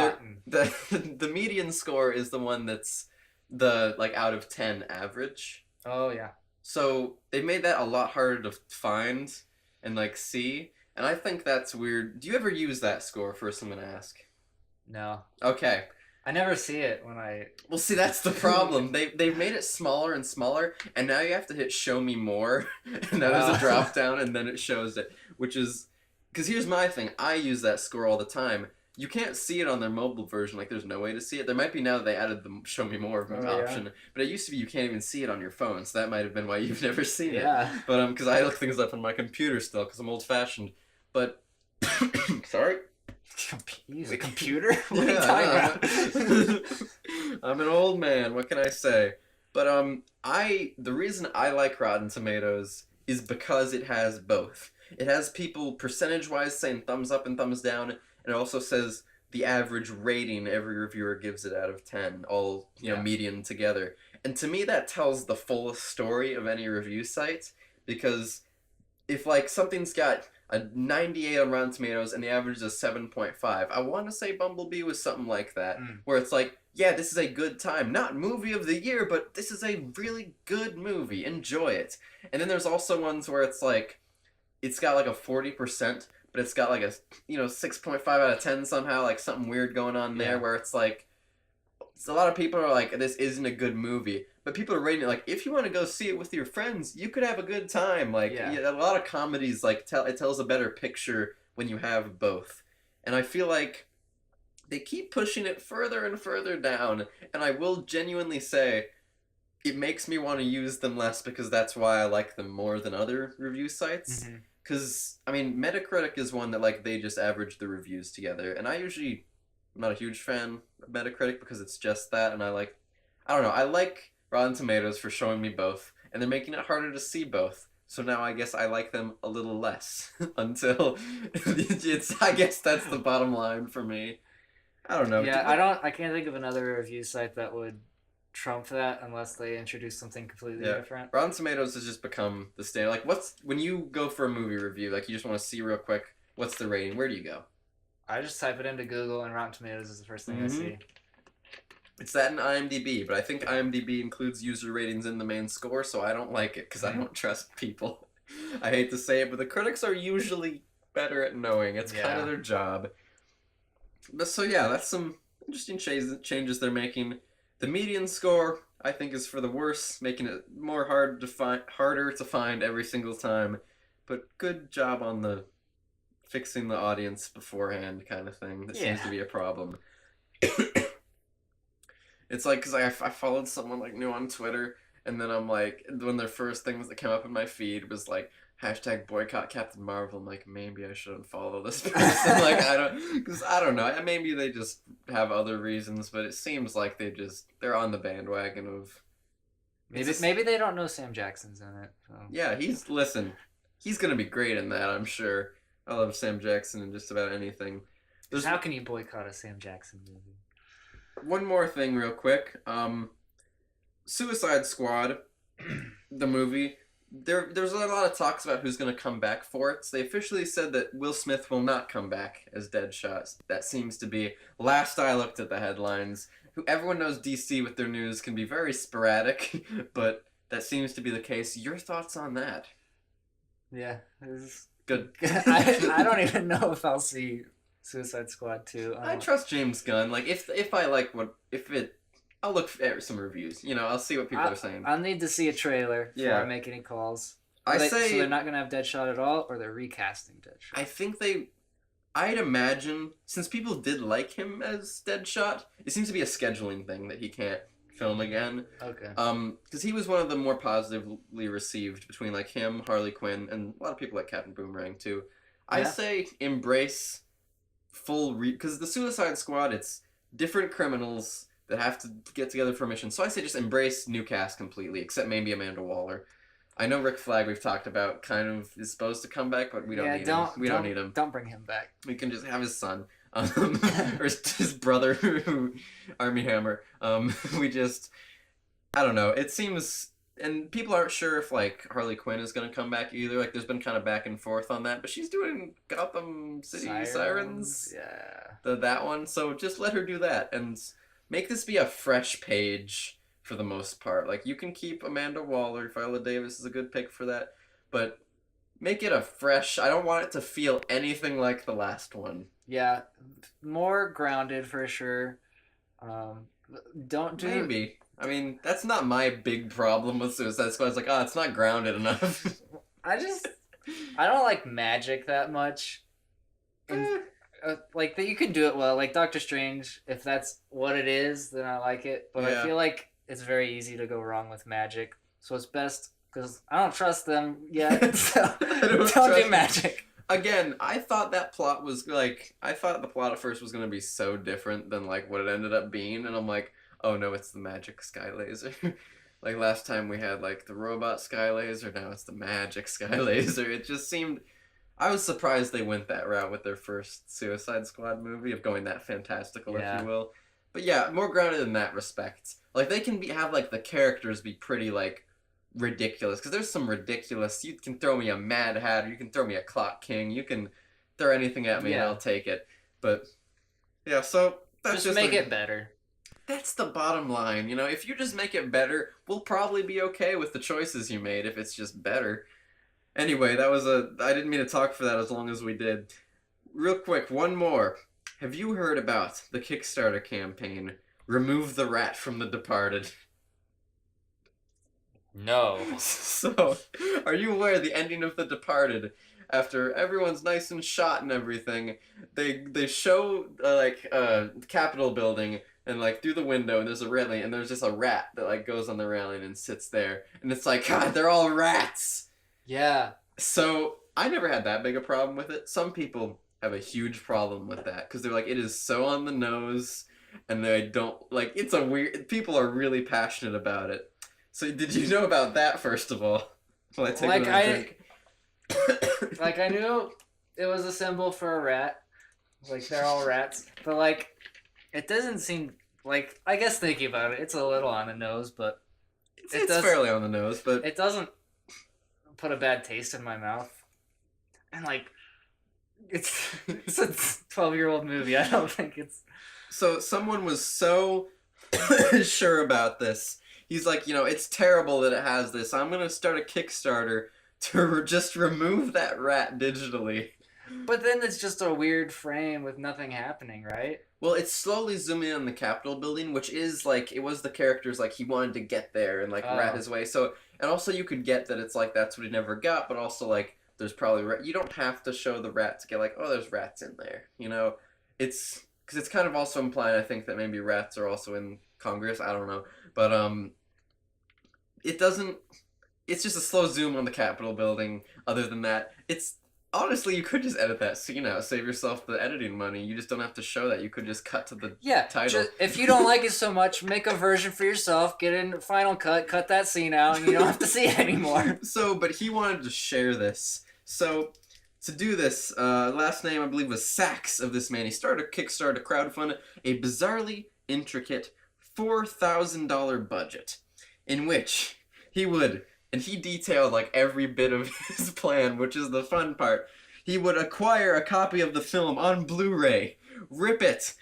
Speaker 1: the median score is the one that's the out of 10 average.
Speaker 2: Oh yeah.
Speaker 1: So they made that a lot harder to find and see, and I think that's weird. Do you ever use that score? First, I'm gonna ask.
Speaker 2: No.
Speaker 1: Okay.
Speaker 2: I never see it when I...
Speaker 1: Well, see, that's the problem. They've made it smaller and smaller, and now you have to hit show me more, and now there's a drop down, and then it shows it, which is... Because here's my thing. I use that score all the time. You can't see it on their mobile version. There's no way to see it. There might be now that they added the show me more option, but it used to be you can't even see it on your phone, so that might have been why you've never seen it. But because I look things up on my computer still, because I'm old-fashioned. But... Sorry?
Speaker 2: Use a computer? What are you talking about?
Speaker 1: I'm an old man. What can I say? But the reason I like Rotten Tomatoes is because it has both. It has people percentage-wise saying thumbs up and thumbs down, and it also says the average rating every reviewer gives it out of 10, all median together. And to me, that tells the fullest story of any review site, because if something's got a 98 on Rotten Tomatoes and the average is 7.5, I want to say Bumblebee was something like that, where it's this is a good time. Not movie of the year, but this is a really good movie. Enjoy it. And then there's also ones where it's it's got a 40%, but it's got a 6.5 out of 10 somehow, something weird going on there, where it's a lot of people are this isn't a good movie, but people are rating it if you want to go see it with your friends, you could have a good time. A lot of comedies it tells a better picture when you have both, and I feel they keep pushing it further and further down, and I will genuinely say it makes me want to use them less, because that's why I like them more than other review sites. Because Metacritic is one that they just average the reviews together, and I'm not a huge fan of Metacritic because it's just that, and I don't know, I like Rotten Tomatoes for showing me both, and they're making it harder to see both. So now I guess I like them a little less until I guess that's the bottom line for me. I don't know.
Speaker 2: Yeah, I can't think of another review site that would trump that unless they introduce something completely
Speaker 1: Yeah.
Speaker 2: different.
Speaker 1: Rotten Tomatoes has just become the standard. Like, when you go for a movie review, like you just want to see real quick, what's the rating? Where do you go?
Speaker 2: I just type it into Google and Rotten Tomatoes is the first thing I see.
Speaker 1: It's that in IMDb, but I think IMDb includes user ratings in the main score, so I don't like it because I don't trust people. I hate to say it, but the critics are usually better at knowing. It's kind of their job. But so yeah, that's some interesting changes they're making. The median score, I think, is for the worse, making it harder to find every single time. But good job on the fixing the audience beforehand kind of thing. That seems to be a problem. It's like, because I followed someone like new on Twitter, and then I'm like, one of their first things that came up in my feed was like, hashtag boycott Captain Marvel. I'm like, maybe I shouldn't follow this person. Like, because I don't know. Maybe they just have other reasons, but it seems like they're on the bandwagon of.
Speaker 2: Maybe they don't know Sam Jackson's in it. So.
Speaker 1: Yeah, he's gonna be great in that. I'm sure. I love Sam Jackson in just about anything.
Speaker 2: How can you boycott a Sam Jackson movie?
Speaker 1: One more thing, real quick. Suicide Squad, the movie. There's a lot of talks about who's going to come back for it. So they officially said that Will Smith will not come back as Deadshot. That seems to be, last I looked at the headlines. Everyone knows DC with their news can be very sporadic, but that seems to be the case. Your thoughts on that?
Speaker 2: Yeah, it's
Speaker 1: good.
Speaker 2: I don't even know if I'll see Suicide Squad 2.
Speaker 1: I trust James Gunn. Like, if I like I'll look at some reviews. I'll see what people are saying.
Speaker 2: I'll need to see a trailer before I make any calls. So they're not going to have Deadshot at all, or they're recasting Deadshot?
Speaker 1: I think I'd imagine, since people did like him as Deadshot, it seems to be a scheduling thing that he can't film again.
Speaker 2: Okay.
Speaker 1: Because he was one of the more positively received between like him, Harley Quinn, and a lot of people like Captain Boomerang too. Yeah. I say embrace because the Suicide Squad, it's different criminals that have to get together for a mission. So I say just embrace new cast completely, except maybe Amanda Waller. I know Rick Flag, we've talked about, kind of is supposed to come back, but we don't need him. We don't need him.
Speaker 2: Don't bring him back.
Speaker 1: We can just have his son. Or his brother, Army Hammer. I don't know. It seems, and people aren't sure if like Harley Quinn is going to come back either. Like there's been kind of back and forth on that, but she's doing Gotham City Sirens.
Speaker 2: Yeah.
Speaker 1: That one. So just let her do that and make this be a fresh page for the most part. Like you can keep Amanda Waller, Viola Davis is a good pick for that, but make it a fresh. I don't want it to feel anything like the last one.
Speaker 2: Yeah, more grounded for sure. Don't do.
Speaker 1: Maybe. I mean, that's not my big problem with Suicide Squad. It's like, it's not grounded enough.
Speaker 2: I don't like magic that much. Like that, you can do it well. Like Doctor Strange, if that's what it is, then I like it. But I feel like it's very easy to go wrong with magic. So it's best because I don't trust them yet. So don't do magic.
Speaker 1: Again, I thought the plot at first was going to be so different than like what it ended up being, and I'm like, oh no, it's the magic sky laser. Like last time we had like the robot sky laser, now it's the magic sky laser. It just seemed, I was surprised they went that route with their first Suicide Squad movie of going that fantastical, if you will. But yeah, more grounded in that respect. Like they can have like the characters be pretty like ridiculous, because there's some ridiculous. You can throw me a Mad Hatter, you can throw me a Clock King, you can throw anything at me and I'll take it. But yeah, so that's just
Speaker 2: make it better.
Speaker 1: That's the bottom line. If you just make it better, we'll probably be okay with the choices you made if it's just better. Anyway, I didn't mean to talk for that as long as we did. Real quick, one more. Have you heard about the Kickstarter campaign, Remove the Rat from The Departed?
Speaker 2: No.
Speaker 1: So, are you aware of the ending of The Departed? After everyone's nice and shot and everything, they show the Capitol building and like through the window, and there's a railing, and there's just a rat that like goes on the railing and sits there, and it's like, God, they're all rats.
Speaker 2: Yeah.
Speaker 1: So I never had that big a problem with it. Some people have a huge problem with that because they're like, it is so on the nose, and they don't like. It's a weird. People are really passionate about it. So did you know about that first of all? While I take another drink.
Speaker 2: Like I knew it was a symbol for a rat. Like they're all rats, but like it doesn't seem like I guess thinking about it, it's a little on the nose, but
Speaker 1: It's fairly on the nose, but
Speaker 2: it doesn't put a bad taste in my mouth. And like it's a 12-year-old movie. I don't think it's
Speaker 1: so someone was so sure about this. He's like, it's terrible that it has this. I'm gonna start a Kickstarter to just remove that rat digitally.
Speaker 2: But then it's just a weird frame with nothing happening, right?
Speaker 1: Well, it's slowly zooming in on the Capitol building, which is like it was the characters like he wanted to get there and like rat his way. So and also you could get that it's like that's what he never got, but also like there's probably you don't have to show the rat to get like there's rats in there. It's because it's kind of also implying I think that maybe rats are also in Congress. I don't know, but it doesn't. It's just a slow zoom on the Capitol building. Other than that, it's honestly you could just edit that scene out, save yourself the editing money. You just don't have to show that. You could just cut to the title.
Speaker 2: If you don't like it so much, make a version for yourself. Get in Final Cut, cut that scene out, and you don't have to see it anymore.
Speaker 1: But he wanted to share this. So to do this, last name I believe was Sachs of this man. He started a Kickstarter to crowdfund a bizarrely intricate $4,000 budget, in which he would. And he detailed like every bit of his plan, which is the fun part. He would acquire a copy of the film on Blu-ray, rip it,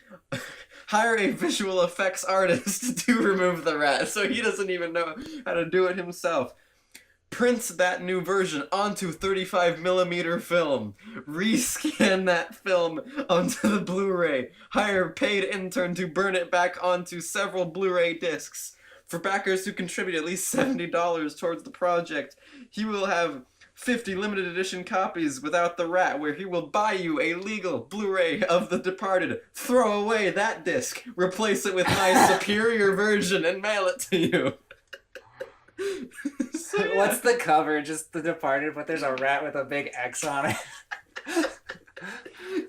Speaker 1: hire a visual effects artist to remove the rat, so he doesn't even know how to do it himself. Print that new version onto 35mm film, rescan that film onto the Blu-ray, hire a paid intern to burn it back onto several Blu-ray discs. For backers who contribute at least $70 towards the project, he will have 50 limited edition copies without the rat, where he will buy you a legal Blu-ray of The Departed, throw away that disc, replace it with my superior version, and mail it to you.
Speaker 2: So, yeah. What's the cover? Just The Departed, but there's a rat with a big X on it.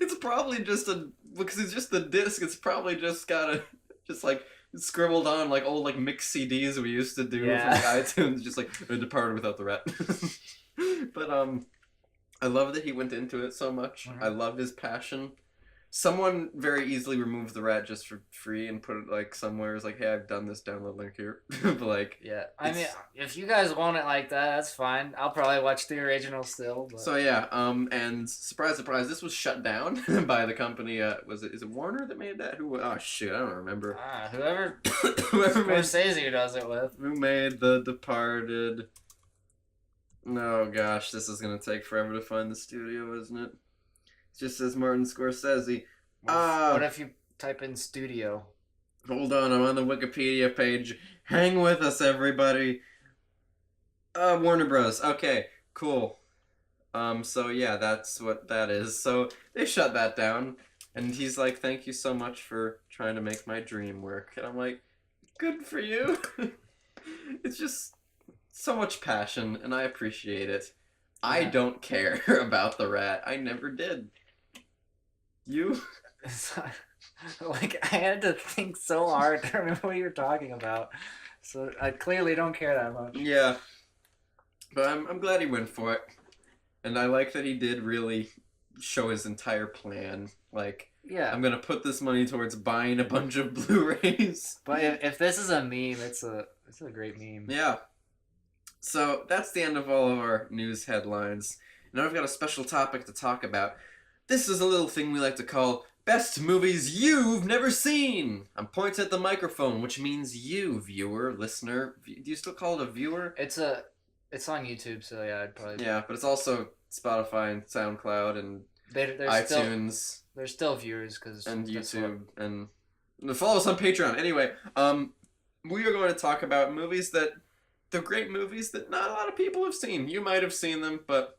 Speaker 1: It's probably just because it's just the disc, it's probably just got like scribbled on like old like mixed CDs we used to do from like, iTunes, just like Departed without the rat. But I love that he went into it so much. I love his passion. Someone very easily removed the rat just for free and put it like somewhere. It's like, hey, I've done this. Download link here. But like,
Speaker 2: yeah, I mean, if you guys want it like that, that's fine. I'll probably watch the original still. But...
Speaker 1: So yeah, and surprise, surprise, this was shut down by the company. Is it Warner that made that? Who? Oh shoot, I don't remember.
Speaker 2: Whoever
Speaker 1: Scorsese
Speaker 2: does it with.
Speaker 1: Who made The Departed? Oh gosh, this is gonna take forever to find the studio, isn't it? It just says Martin Scorsese.
Speaker 2: What if you type in studio?
Speaker 1: Hold on, I'm on the Wikipedia page. Hang with us, everybody. Warner Bros. Okay, cool. So yeah, that's what that is. So they shut that down, and he's like, "Thank you so much for trying to make my dream work." And I'm like, "Good for you." It's just so much passion, and I appreciate it. Yeah. I don't care about the rat. I never did. You?
Speaker 2: Like, I had to think so hard to remember what you were talking about. So I clearly don't care that much.
Speaker 1: Yeah. But I'm glad he went for it. And I like that he did really show his entire plan. Like,
Speaker 2: yeah,
Speaker 1: I'm going to put this money towards buying a bunch of Blu-rays.
Speaker 2: But if this is a meme, it's a great meme.
Speaker 1: Yeah. So that's the end of all of our news headlines. Now I've got a special topic to talk about. This is a little thing we like to call Best Movies You've Never Seen. I'm pointing at the microphone, which means you, viewer, listener. Do you still call it a viewer?
Speaker 2: It's on YouTube, so yeah, I'd probably...
Speaker 1: Yeah, but it's also Spotify and SoundCloud and iTunes.
Speaker 2: There's still viewers, because...
Speaker 1: And YouTube, and follow us on Patreon. Anyway, we are going to talk about movies that... They're great movies that not a lot of people have seen. You might have seen them, but...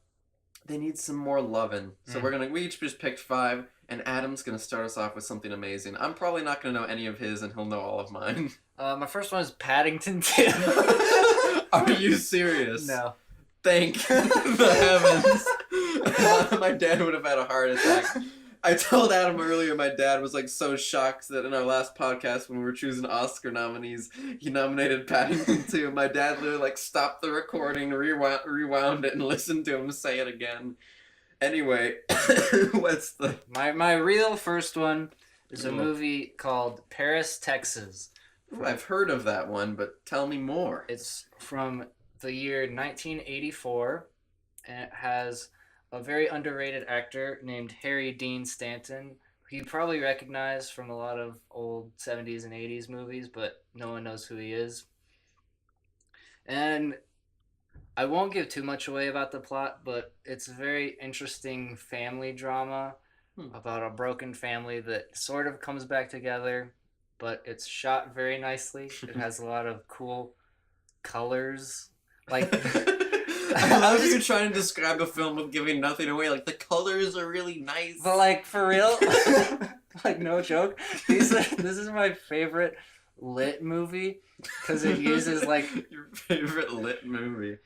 Speaker 1: They need some more loving. So we each just picked 5, and Adam's going to start us off with something amazing. I'm probably not going to know any of his, and he'll know all of mine.
Speaker 2: My first one is Paddington 2.
Speaker 1: Are you serious?
Speaker 2: No.
Speaker 1: Thank the heavens. My dad would have had a heart attack. I told Adam earlier my dad was like so shocked that in our last podcast when we were choosing Oscar nominees, he nominated Paddington 2. My dad literally like stopped the recording, rewound it, and listened to him say it again. Anyway, what's the...
Speaker 2: My real first one is a
Speaker 1: Ooh.
Speaker 2: movie called Paris, Texas.
Speaker 1: Ooh, I've heard of that one, but tell me more.
Speaker 2: It's from the year 1984, and it has a very underrated actor named Harry Dean Stanton, who you probably recognize from a lot of old 70s and 80s movies, but no one knows who he is. And I won't give too much away about the plot, but it's a very interesting family drama about a broken family that sort of comes back together, but it's shot very nicely. It has a lot of cool colors. Like,
Speaker 1: I love you trying to describe a film with giving nothing away. Like, the colors are really nice.
Speaker 2: but like for real, like no joke. This is my favorite lit movie because it uses like
Speaker 1: your favorite lit movie.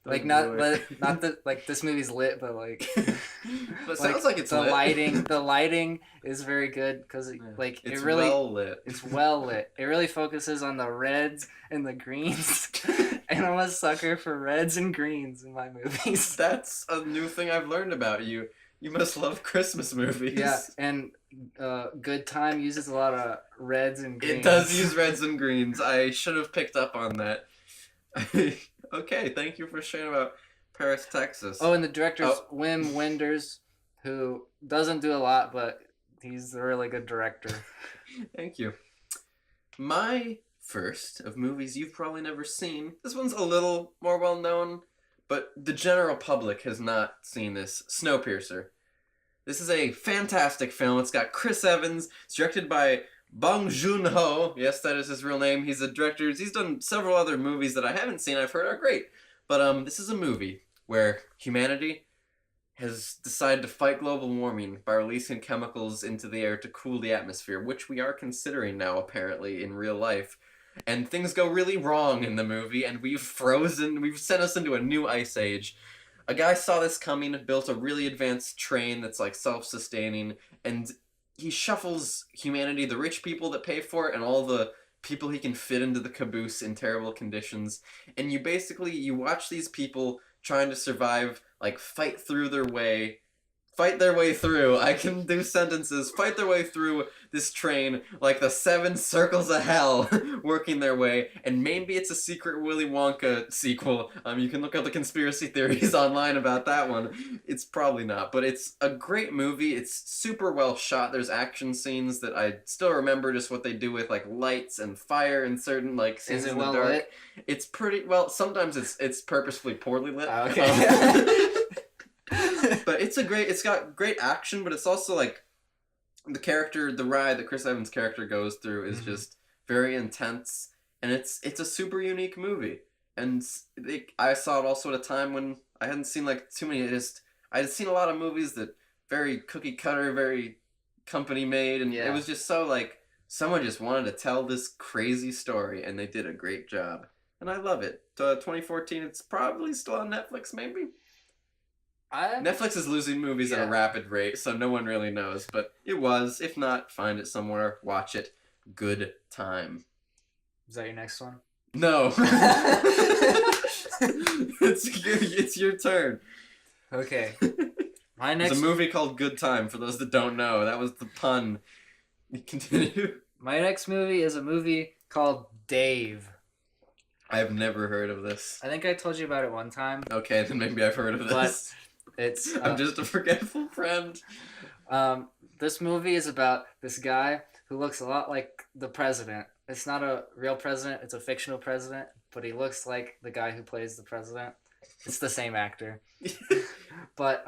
Speaker 2: like
Speaker 1: Oh,
Speaker 2: not that like this movie's lit, but like
Speaker 1: But it sounds like it's
Speaker 2: the
Speaker 1: lit.
Speaker 2: the lighting is very good because like
Speaker 1: It's
Speaker 2: it really
Speaker 1: well lit.
Speaker 2: it's well lit. It really focuses on the reds and the greens, and I'm a sucker for reds and greens in my movies.
Speaker 1: That's a new thing I've learned about you. You must love Christmas movies.
Speaker 2: Yeah, and Good Time uses a lot of reds and greens.
Speaker 1: It does use reds and greens. I should have picked up on that. Okay, thank you for sharing about Paris, Texas.
Speaker 2: Oh, and the director's Wim Wenders, who doesn't do a lot, but he's a really good director.
Speaker 1: Thank you. My first of movies you've probably never seen. This one's a little more well known, but the general public has not seen this. Snowpiercer. This is a fantastic film. It's got Chris Evans. It's directed by Bong Joon-ho. Yes, that is his real name. He's a director. He's done several other movies that I haven't seen. I've heard are great. But this is a movie where humanity has decided to fight global warming by releasing chemicals into the air to cool the atmosphere, which we are considering now, apparently, in real life. And things go really wrong in the movie, and we've sent us into a new ice age. A guy saw this coming, built a really advanced train that's like self-sustaining, and he shuffles humanity, the rich people that pay for it, and all the people he can fit into the caboose in terrible conditions. And you watch these people trying to survive, like fight their way through. I can do sentences. Fight their way through this train like the 7 circles of hell, working their way. And maybe it's a secret Willy Wonka sequel. You can look up the conspiracy theories online about that one. It's probably not, but it's a great movie. It's super well shot. There's action scenes that I still remember just what they do with like lights and fire and certain like scenes in the dark. Lit? It's pretty well. Sometimes it's purposefully poorly lit.
Speaker 2: Okay.
Speaker 1: But it's got great action, but it's also like the ride that Chris Evans' character goes through is just very intense, and it's a super unique movie. And I saw it also at a time when I hadn't seen like too many. I had seen a lot of movies that very cookie cutter, very company made, and it was just so like someone just wanted to tell this crazy story, and they did a great job, and I love it. 2014, it's probably still on Netflix, maybe. Netflix is losing movies at a rapid rate, so no one really knows. But it was. If not, find it somewhere. Watch it. Good time.
Speaker 2: Is that your next one?
Speaker 1: No. It's your turn.
Speaker 2: Okay.
Speaker 1: It's a movie called Good Time, for those that don't know. That was the pun. Continue.
Speaker 2: My next movie is a movie called Dave.
Speaker 1: I have never heard of this.
Speaker 2: I think I told you about it one time.
Speaker 1: Okay, then maybe I've heard of this.
Speaker 2: But it's...
Speaker 1: I'm just a forgetful friend.
Speaker 2: This movie is about this guy who looks a lot like the president. It's not a real president, it's a fictional president, but he looks like the guy who plays the president. It's the same actor. But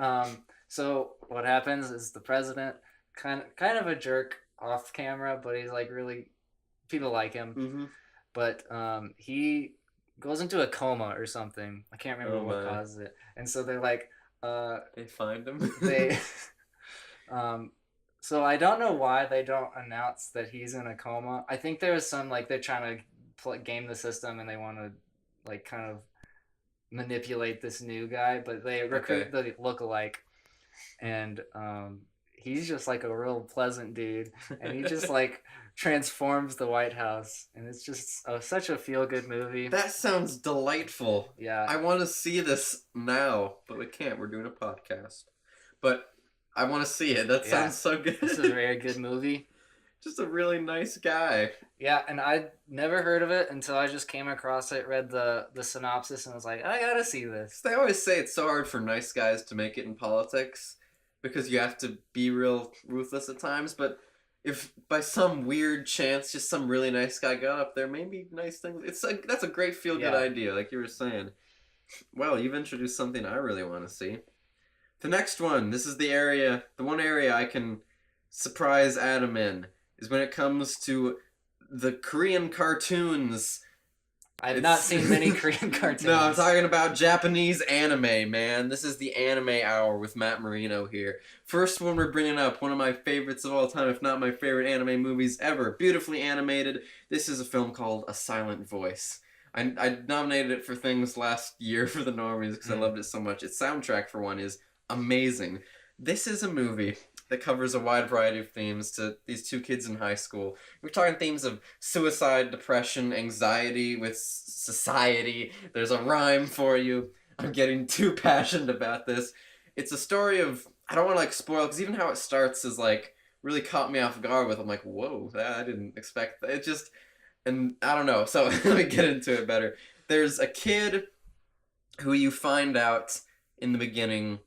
Speaker 2: so what happens is the president kind of a jerk off camera, but he's like really, people like him.
Speaker 1: Mm-hmm.
Speaker 2: But he goes into a coma or something. I can't remember what causes it. And so they're like,
Speaker 1: they find him.
Speaker 2: So I don't know why they don't announce that he's in a coma. I think there was some like they're trying to game the system and they want to like kind of manipulate this new guy, but they recruit the lookalike, and he's just like a real pleasant dude, and he just like transforms the White House, and it's just such a feel-good movie.
Speaker 1: That sounds delightful.
Speaker 2: Yeah.
Speaker 1: I want to see this now, but we can't. We're doing a podcast. But I want to see it. That sounds so good.
Speaker 2: This is a very good movie.
Speaker 1: Just a really nice guy.
Speaker 2: Yeah, and I never heard of it until I just came across it, read the synopsis, and was like, I gotta see this.
Speaker 1: They always say it's so hard for nice guys to make it in politics because you have to be real ruthless at times. But if by some weird chance just some really nice guy got up there, maybe nice things. It's like that's a great feel good
Speaker 2: Yeah.
Speaker 1: idea, like you were saying. Well, you've introduced something I really want to see. The next one. This is the one area I can surprise Adam in is when it comes to the Korean cartoons.
Speaker 2: I've not seen many Korean cartoons.
Speaker 1: No, I'm talking about Japanese anime, man. This is the anime hour with Matt Marino here. First one we're bringing up, one of my favorites of all time, if not my favorite anime movies ever. Beautifully animated. This is a film called A Silent Voice. I nominated it for things last year for the Normies because I loved it so much. Its soundtrack, for one, is amazing. This is a movie that covers a wide variety of themes to these two kids in high school. We're talking themes of suicide, depression, anxiety with society. There's a rhyme for you. I'm getting too passionate about this. It's a story of, I don't want to like spoil, because even how it starts is like really caught me off guard with. I'm like, whoa, I didn't expect that. It just, and I don't know. So let me get into it better. There's a kid who you find out in the beginning,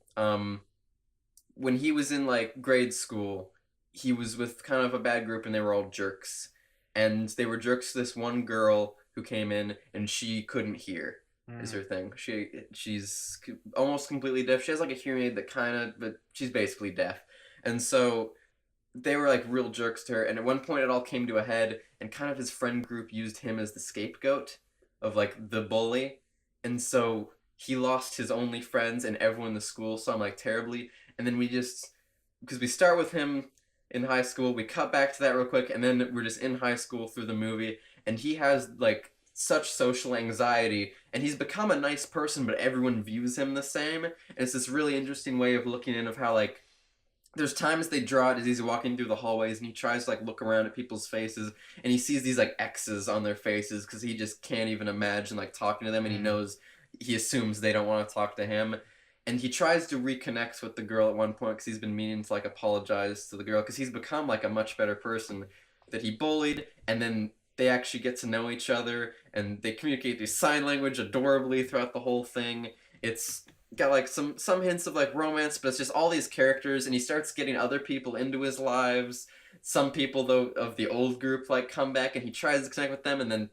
Speaker 1: when he was in like grade school, he was with kind of a bad group and they were all jerks. And they were jerks to this one girl who came in and she couldn't hear is her thing. She's almost completely deaf. She has like a hearing aid that kind of, but she's basically deaf. And so they were like real jerks to her. And at one point it all came to a head and kind of his friend group used him as the scapegoat of like the bully. And so he lost his only friends and everyone in the school saw him like terribly. And then we just, because we start with him in high school, we cut back to that real quick, and then we're just in high school through the movie, and he has, like, such social anxiety, and he's become a nice person, but everyone views him the same, and it's this really interesting way of looking in of how, like, there's times they draw it as he's walking through the hallways, and he tries to, like, look around at people's faces, and he sees these, like, X's on their faces, because he just can't even imagine, like, talking to them, and he assumes they don't want to talk to him. And he tries to reconnect with the girl at one point because he's been meaning to like apologize to the girl because he's become like a much better person that he bullied. And then they actually get to know each other and they communicate through sign language adorably throughout the whole thing. It's got like some hints of like romance, but it's just all these characters and he starts getting other people into his lives. Some people though of the old group like come back and he tries to connect with them and then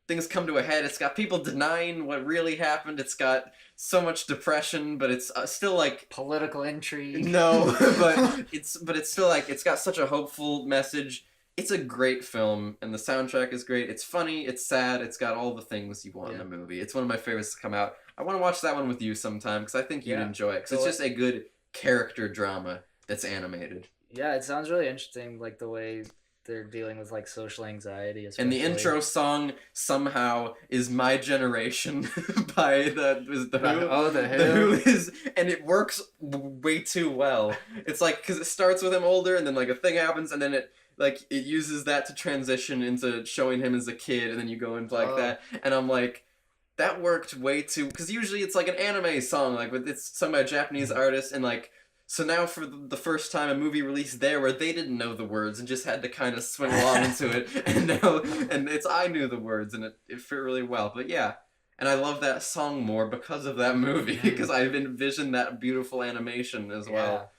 Speaker 1: things come to a head. It's got people denying what really happened. It's got so much depression, but it's still like
Speaker 2: political intrigue.
Speaker 1: No, but it's still like it's got such a hopeful message. It's a great film, and the soundtrack is great. It's funny, it's sad, it's got all the things you want in a movie. It's one of my favorites to come out. I want to watch that one with you sometime because I think you'd enjoy it. Because it's just a good character drama that's animated.
Speaker 2: Yeah, it sounds really interesting, like the way they're dealing with like social anxiety, especially.
Speaker 1: And the intro song somehow is "My Generation" by the Who.
Speaker 2: The Who.
Speaker 1: The Who is, and it works way too well. It's like because it starts with him older, and then like a thing happens, and then it uses that to transition into showing him as a kid, and then you go into like that, and I'm like, that worked way too. Because usually it's like an anime song, like it's sung by a Japanese artist, and like. So now for the first time a movie released there where they didn't know the words and just had to kind of swing along into it and I knew the words and it fit really well. But yeah, and I love that song more because of that movie because I've envisioned that beautiful animation as well.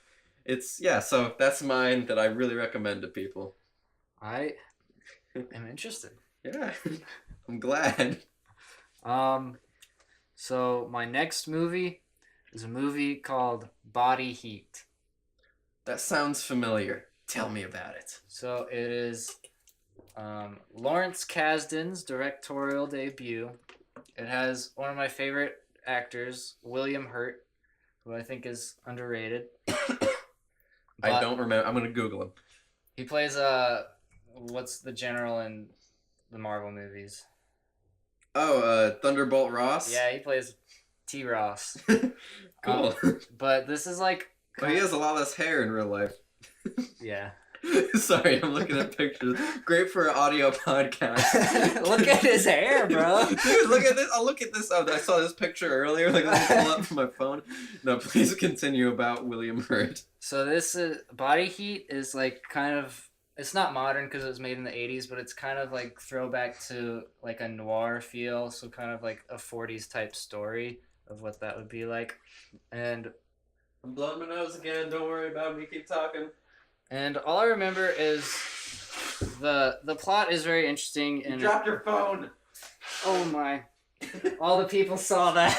Speaker 1: So that's mine that I really recommend to people.
Speaker 2: I am interested.
Speaker 1: Yeah, I'm glad.
Speaker 2: So my next movie is a movie called Body Heat.
Speaker 1: That sounds familiar. Tell me about it.
Speaker 2: So it is Lawrence Kasdan's directorial debut. It has one of my favorite actors, William Hurt, who I think is underrated.
Speaker 1: I don't remember. I'm going to Google him.
Speaker 2: He plays, what's the general in the Marvel movies?
Speaker 1: Oh, Thunderbolt Ross?
Speaker 2: Yeah, he plays T-Ross.
Speaker 1: Cool.
Speaker 2: But this is like...
Speaker 1: But he has a lot less hair in real life.
Speaker 2: Yeah.
Speaker 1: Sorry, I'm looking at pictures. Great for an audio podcast.
Speaker 2: Look at his hair, bro.
Speaker 1: Dude, look at this. I'll look at this. I saw this picture earlier. Like, let me pull up from my phone. No, please continue about William Hurt.
Speaker 2: So this is... Body Heat is like kind of it's not modern because it was made in the 80s, but it's kind of like throwback to like a noir feel, so kind of like a 40s type story of what that would be like. And
Speaker 1: I'm blowing my nose again. Don't worry about me. Keep talking.
Speaker 2: and all I remember is the plot is very interesting
Speaker 1: You
Speaker 2: and
Speaker 1: dropped your phone.
Speaker 2: oh my. All the people saw that.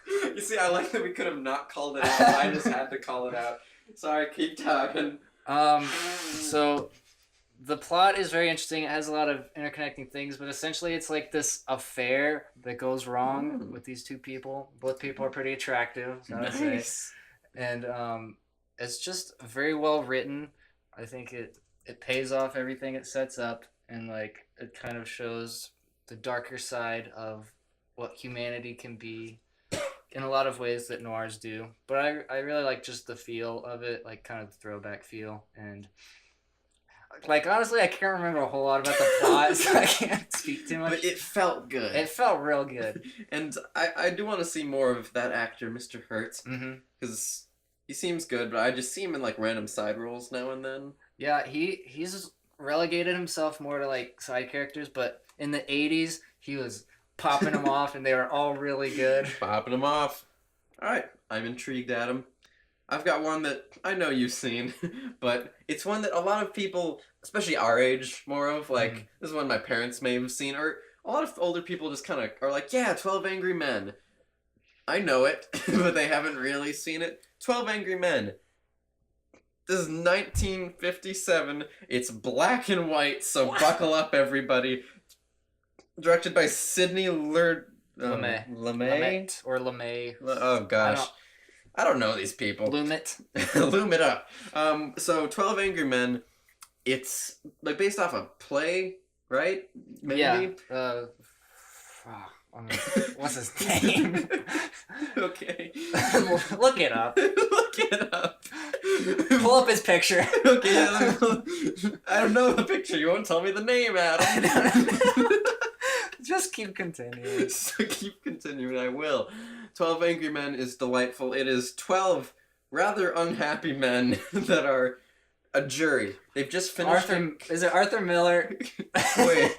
Speaker 1: You see, I like that we could have not called it out. I just had to call it out. Sorry, keep talking.
Speaker 2: So the plot is very interesting. It has a lot of interconnecting things, but essentially it's like this affair that goes wrong with these two people. Both people are pretty attractive, so I would say. And it's just very well written. I think it pays off everything it sets up, and like it kind of shows the darker side of what humanity can be in a lot of ways that noirs do. But I really like just the feel of it, like kind of the throwback feel. And like honestly, I can't remember a whole lot about the plot, so I can't speak too much.
Speaker 1: But it felt good.
Speaker 2: It felt real good.
Speaker 1: And I do want to see more of that actor, Mr. Hertz, because he seems good, but I just see him in like random side roles now and then.
Speaker 2: Yeah, he's relegated himself more to like side characters, but in the 80s, he was popping them off, and they were all really good.
Speaker 1: Popping them off. All right, I'm intrigued, Adam. I've got one that I know you've seen, but it's one that a lot of people, especially our age, more of, like, this is one my parents may have seen, or a lot of older people just kind of are like, yeah, 12 Angry Men. I know it, but they haven't really seen it. 12 Angry Men. This is 1957. It's black and white, so buckle up, everybody. Directed by Sidney
Speaker 2: LeMay.
Speaker 1: LeMay?
Speaker 2: Or LeMay.
Speaker 1: Oh, gosh. I don't know these people.
Speaker 2: Loom it.
Speaker 1: Loom it up. So 12 Angry Men, it's like based off a play, right? Maybe?
Speaker 2: Yeah. What's his name?
Speaker 1: Okay.
Speaker 2: Look it up.
Speaker 1: Look it up.
Speaker 2: Pull up his picture.
Speaker 1: Okay, I don't know the picture. You won't tell me the name, Adam.
Speaker 2: Just keep continuing.
Speaker 1: So keep continuing, I will. 12 Angry Men is delightful. It is 12 rather unhappy men that are a jury. They've just finished...
Speaker 2: Is it Arthur Miller?
Speaker 1: Wait.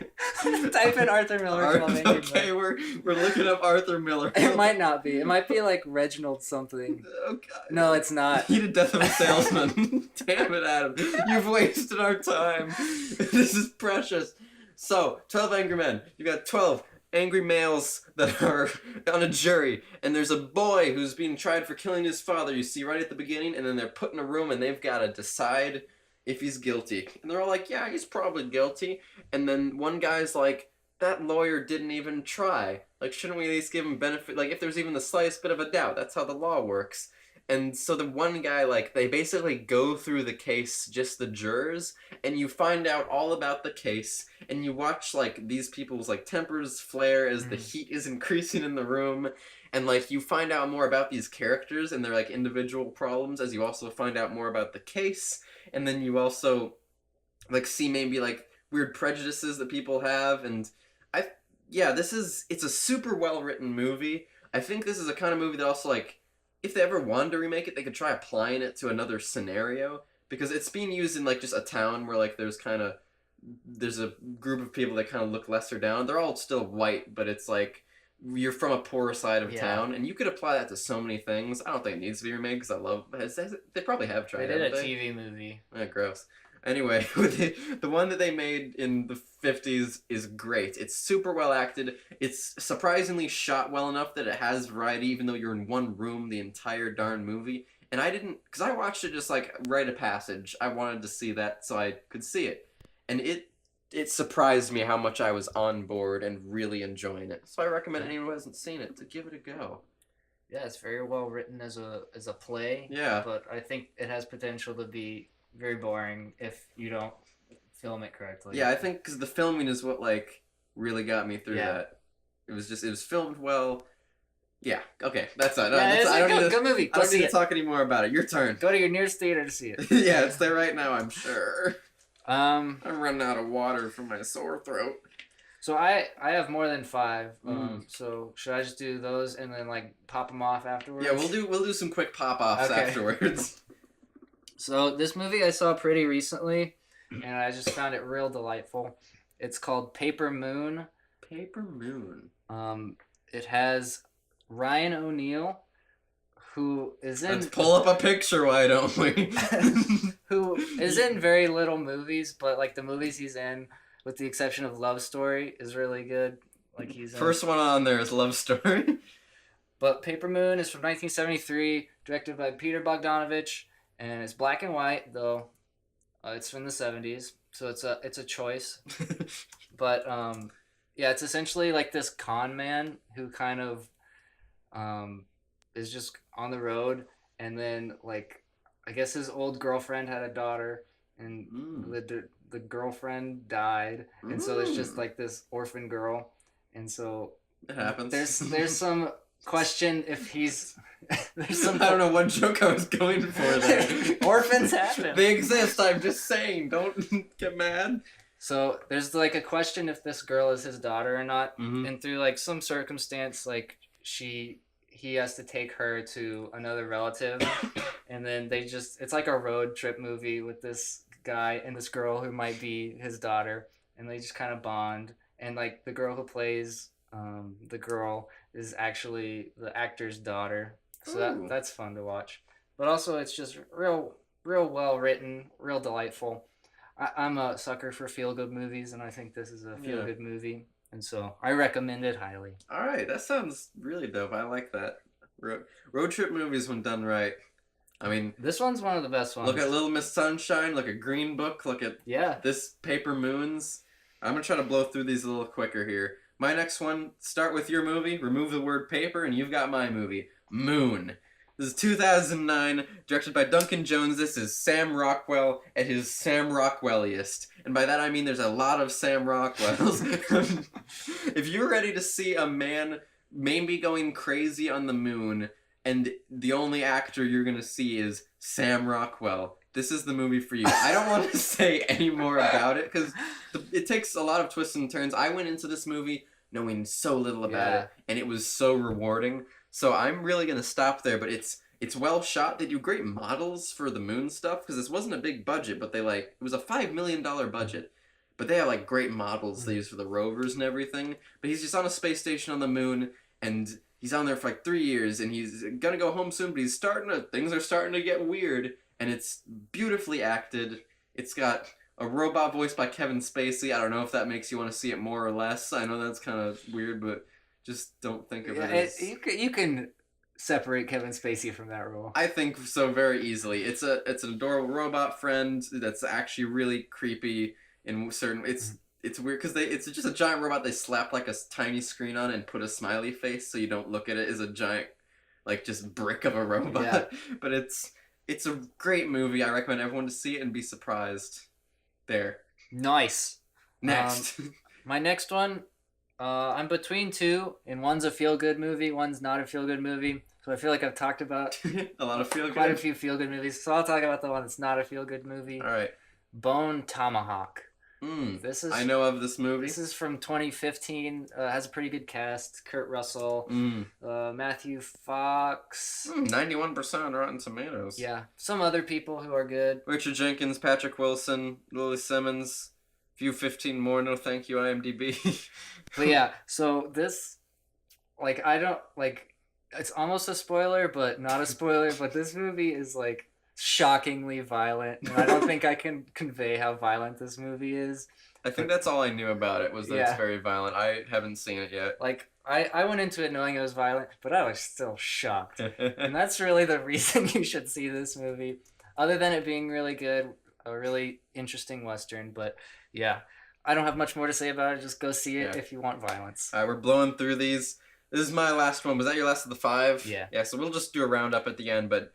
Speaker 2: Type in Arthur Miller. 12 Angry
Speaker 1: Okay,
Speaker 2: Men.
Speaker 1: we're looking up Arthur Miller.
Speaker 2: It might not be. It might be like Reginald something.
Speaker 1: Oh, God.
Speaker 2: No, it's not.
Speaker 1: He did Death of a Salesman. Damn it, Adam. You've wasted our time. This is precious. So, 12 Angry Men. You got 12 angry males that are on a jury, and there's a boy who's being tried for killing his father, you see right at the beginning, and then they're put in a room and they've got to decide if he's guilty. And they're all like, yeah, he's probably guilty. And then one guy's like, that lawyer didn't even try. Like, shouldn't we at least give him benefit? Like, if there's even the slightest bit of a doubt, that's how the law works. And so the one guy, like, they basically go through the case, just the jurors, and you find out all about the case, and you watch, like, these people's, like, tempers flare as the heat is increasing in the room, and, like, you find out more about these characters and their, like, individual problems as you also find out more about the case, and then you also, like, see maybe, like, weird prejudices that people have, and it's a super well-written movie. I think this is a kind of movie that also, like, if they ever wanted to remake it, they could try applying it to another scenario, because it's being used in, like, just a town where, like, there's a group of people that kind of look lesser down. They're all still white, but it's, like, you're from a poorer side of town, and you could apply that to so many things. I don't think it needs to be remade, because I love... They probably have tried it.
Speaker 2: They did a TV movie.
Speaker 1: Gross. Anyway, the one that they made in the 50s is great. It's super well acted. It's surprisingly shot well enough that it has variety, even though you're in one room the entire darn movie. And I didn't... Because I watched it just, like, rite of passage. I wanted to see that so I could see it. And it surprised me how much I was on board and really enjoying it. So I recommend anyone who hasn't seen it to give it a go.
Speaker 2: Yeah, it's very well written as a play.
Speaker 1: Yeah.
Speaker 2: But I think it has potential to be very boring if you don't film it correctly.
Speaker 1: Yeah, I think because the filming is what, like, really got me through that. It was filmed well. Yeah, okay, that's it.
Speaker 2: Good movie.
Speaker 1: I don't need to talk anymore about it. Your turn.
Speaker 2: Go to your nearest theater to see it.
Speaker 1: Yeah, it's there right now, I'm sure.
Speaker 2: I'm
Speaker 1: running out of water from my sore throat.
Speaker 2: So I have more than 5. So should I just do those and then, like, pop them off afterwards?
Speaker 1: Yeah, we'll do some quick pop offs afterwards.
Speaker 2: So this movie I saw pretty recently. and I just found it real delightful. It's called Paper Moon.
Speaker 1: Paper Moon.
Speaker 2: It has Ryan O'Neal, who is in
Speaker 1: Let's pull up a picture, why don't we?
Speaker 2: who is in very little movies, but like the movies he's in, with the exception of Love Story, is really good. Like he's in.
Speaker 1: First one on there is Love Story.
Speaker 2: But Paper Moon is from 1973, directed by Peter Bogdanovich, and it's black and white though. It's from the 70s, so it's a choice. But yeah, it's essentially like this con man who kind of is just on the road, and then like I guess his old girlfriend had a daughter, and the girlfriend died, and so there's just like this orphan girl, and so
Speaker 1: it happens.
Speaker 2: There's some question if he's there's some
Speaker 1: I don't know what joke I was going for there.
Speaker 2: Orphans happen.
Speaker 1: They exist. I'm just saying. Don't get mad.
Speaker 2: So there's like a question if this girl is his daughter or not,
Speaker 1: Mm-hmm.
Speaker 2: and through like some circumstance, like he has to take her to another relative, and then it's like a road trip movie with this guy and this girl who might be his daughter, and they just kind of bond, and like the girl who plays the girl is actually the actor's daughter, so that's fun to watch. But also it's just real well written, real delightful. I'm a sucker for feel good movies, and I think this is a feel good movie, and so I recommend it highly.
Speaker 1: All right, that sounds really dope. I like that. Road trip movies when done right. I mean,
Speaker 2: this one's one of the best ones.
Speaker 1: Look at Little Miss Sunshine. Look at Green Book. Look at this Paper Moons. I'm gonna try to blow through these a little quicker here. My next one, start with your movie, remove the word paper, and you've got my movie, Moon. This is 2009, directed by Duncan Jones. This is Sam Rockwell at his Sam Rockwelliest. And by that I mean there's a lot of Sam Rockwells. If you're ready to see a man maybe going crazy on the moon, and the only actor you're going to see is Sam Rockwell, this is the movie for you. I don't want to say any more about it, because it takes a lot of twists and turns. I went into this movie knowing so little about it, and it was so rewarding. So I'm really going to stop there, but it's well shot. They do great models for the moon stuff, because this wasn't a big budget, but it was a $5 million budget. But they have like great models they use for the rovers and everything. But he's just on a space station on the moon, and he's on there for like 3 years, and he's going to go home soon, but things are starting to get weird, and it's beautifully acted. It's got a robot voiced by Kevin Spacey. I don't know if that makes you want to see it more or less. I know that's kind of weird, but just don't think of it as...
Speaker 2: You can separate Kevin Spacey from that role.
Speaker 1: I think so very easily. It's an adorable robot friend that's actually really creepy in certain... It's weird because it's just a giant robot they slap like a tiny screen on and put a smiley face so you don't look at it as a giant like just brick of a robot. Yeah. But it's a great movie. I recommend everyone to see it and be surprised. There.
Speaker 2: Nice.
Speaker 1: Next.
Speaker 2: My next one, I'm between two, and one's a feel-good movie, one's not a feel-good movie. So I feel like I've talked about
Speaker 1: a lot of feel-good.
Speaker 2: Quite a few feel-good movies. So I'll talk about the one that's not a feel-good movie.
Speaker 1: All right.
Speaker 2: Bone Tomahawk.
Speaker 1: I know of this movie.
Speaker 2: This is from 2015. Has a pretty good cast. Kurt Russell, Matthew Fox.
Speaker 1: 91% on Rotten Tomatoes.
Speaker 2: Yeah, some other people who are good.
Speaker 1: Richard Jenkins, Patrick Wilson, Lily Simmons. Few 15 more. No, thank you, IMDb.
Speaker 2: But yeah, so this, like, I don't like. It's almost a spoiler, but not a spoiler. But this movie is like shockingly violent, and I don't think I can convey how violent this movie is.
Speaker 1: I think that's all I knew about it was that it's very violent. I haven't seen it yet.
Speaker 2: Like I went into it knowing it was violent, but I was still shocked. And that's really the reason you should see this movie, other than it being really good, a really interesting Western. But yeah, I don't have much more to say about it. Just go see it if you want violence.
Speaker 1: All right, we're blowing through these. This is my last one. Was that your last of the 5?
Speaker 2: Yeah.
Speaker 1: Yeah, so we'll just do a roundup at the end, but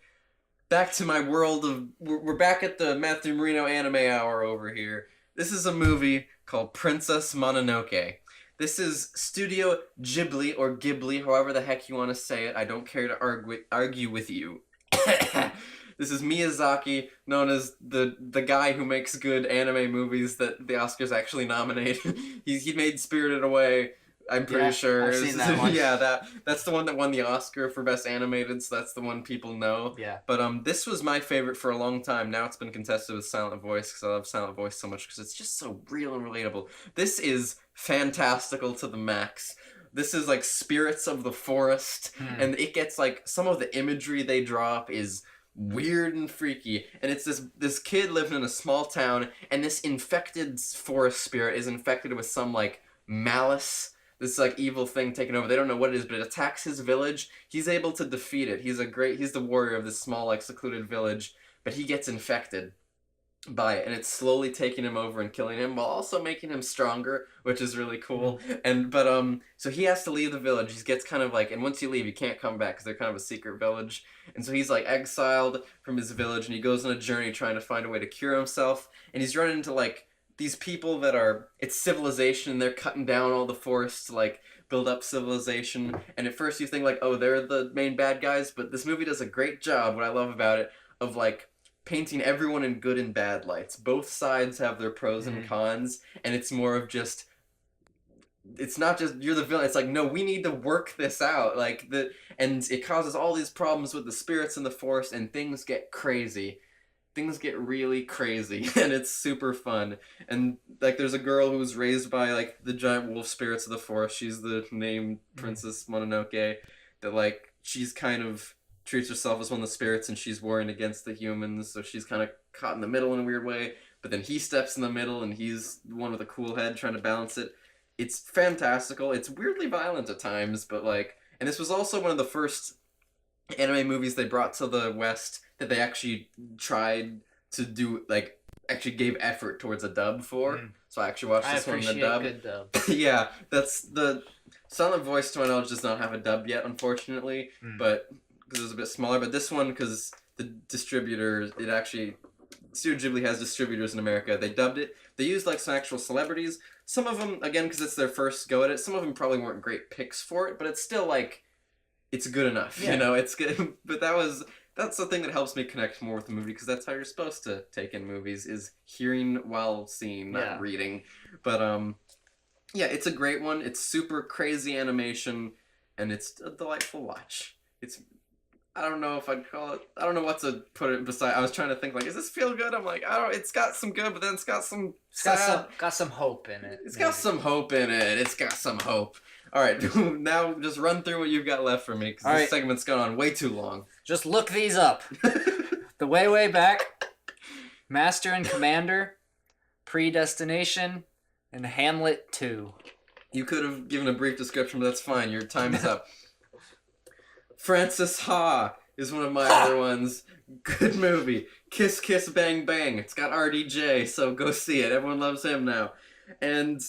Speaker 1: back to my world of... We're back at the Matthew Marino Anime Hour over here. This is a movie called Princess Mononoke. This is Studio Ghibli, or Ghibli, however the heck you want to say it. I don't care to argue with you. This is Miyazaki, known as the guy who makes good anime movies that the Oscars actually nominate. He made Spirited Away, I'm pretty sure.
Speaker 2: I've seen that one.
Speaker 1: Yeah, that's the one that won the Oscar for Best Animated, so that's the one people know.
Speaker 2: Yeah.
Speaker 1: But this was my favorite for a long time. Now it's been contested with Silent Voice because I love Silent Voice so much because it's just so real and relatable. This is fantastical to the max. This is like spirits of the forest, and it gets like some of the imagery they drop is weird and freaky. And it's this kid living in a small town, and this infected forest spirit is infected with some like malice, this like evil thing taking over. They don't know what it is, but it attacks his village. He's able to defeat it. He's the warrior of this small like secluded village, but he gets infected by it, and it's slowly taking him over and killing him while also making him stronger, which is really cool. And so he has to leave the village. He gets kind of like, and once you leave, you can't come back because they're kind of a secret village. And so he's like exiled from his village, and he goes on a journey trying to find a way to cure himself. And he's running into like these people that it's civilization, and they're cutting down all the forests to like build up civilization. And at first you think like, oh, they're the main bad guys, but this movie does a great job, what I love about it, of like painting everyone in good and bad lights. Both sides have their pros and cons, and it's more of just, it's not just you're the villain. It's like, no, we need to work this out. And it causes all these problems with the spirits in the forest, and things get crazy. Things get really crazy, and it's super fun. And like, there's a girl who was raised by like the giant wolf spirits of the forest. She's the named Princess Mononoke. That like, she's kind of treats herself as one of the spirits, and she's warring against the humans, so she's kind of caught in the middle in a weird way. But then he steps in the middle, and he's one with a cool head trying to balance it. It's fantastical. It's weirdly violent at times, but like, and this was also one of the first anime movies they brought to the West that they actually tried to do, like, actually gave effort towards a dub for. So I actually watched this one in the dub.
Speaker 2: Good dub.
Speaker 1: Yeah, that's the Silent Voice, to my knowledge, does not have a dub yet, unfortunately, but because it was a bit smaller. But this one, because the distributor, Studio Ghibli has distributors in America. They dubbed it. They used like some actual celebrities. Some of them, again, because it's their first go at it, some of them probably weren't great picks for it, but it's still like, it's good enough. Yeah. You know, it's good. But that's the thing that helps me connect more with the movie, because that's how you're supposed to take in movies, is hearing while seeing, not reading. But yeah, it's a great one. It's super crazy animation, and it's a delightful watch. I don't know if I'd call it, I don't know what to put it beside. I was trying to think, like, does this feel good? I'm like, it's got some good, but then it's got some sad.
Speaker 2: Got some hope in it.
Speaker 1: It's got some hope in it. It's got some hope. All right, now just run through what you've got left for me, because this segment's gone on way too long.
Speaker 2: Just look these up. The Way Back, Master and Commander, Predestination, and Hamlet 2.
Speaker 1: You could have given a brief description, but that's fine. Your time is up. Francis Ha is one of my other ones. Good movie. Kiss Kiss Bang Bang. It's got RDJ, so go see it. Everyone loves him now. And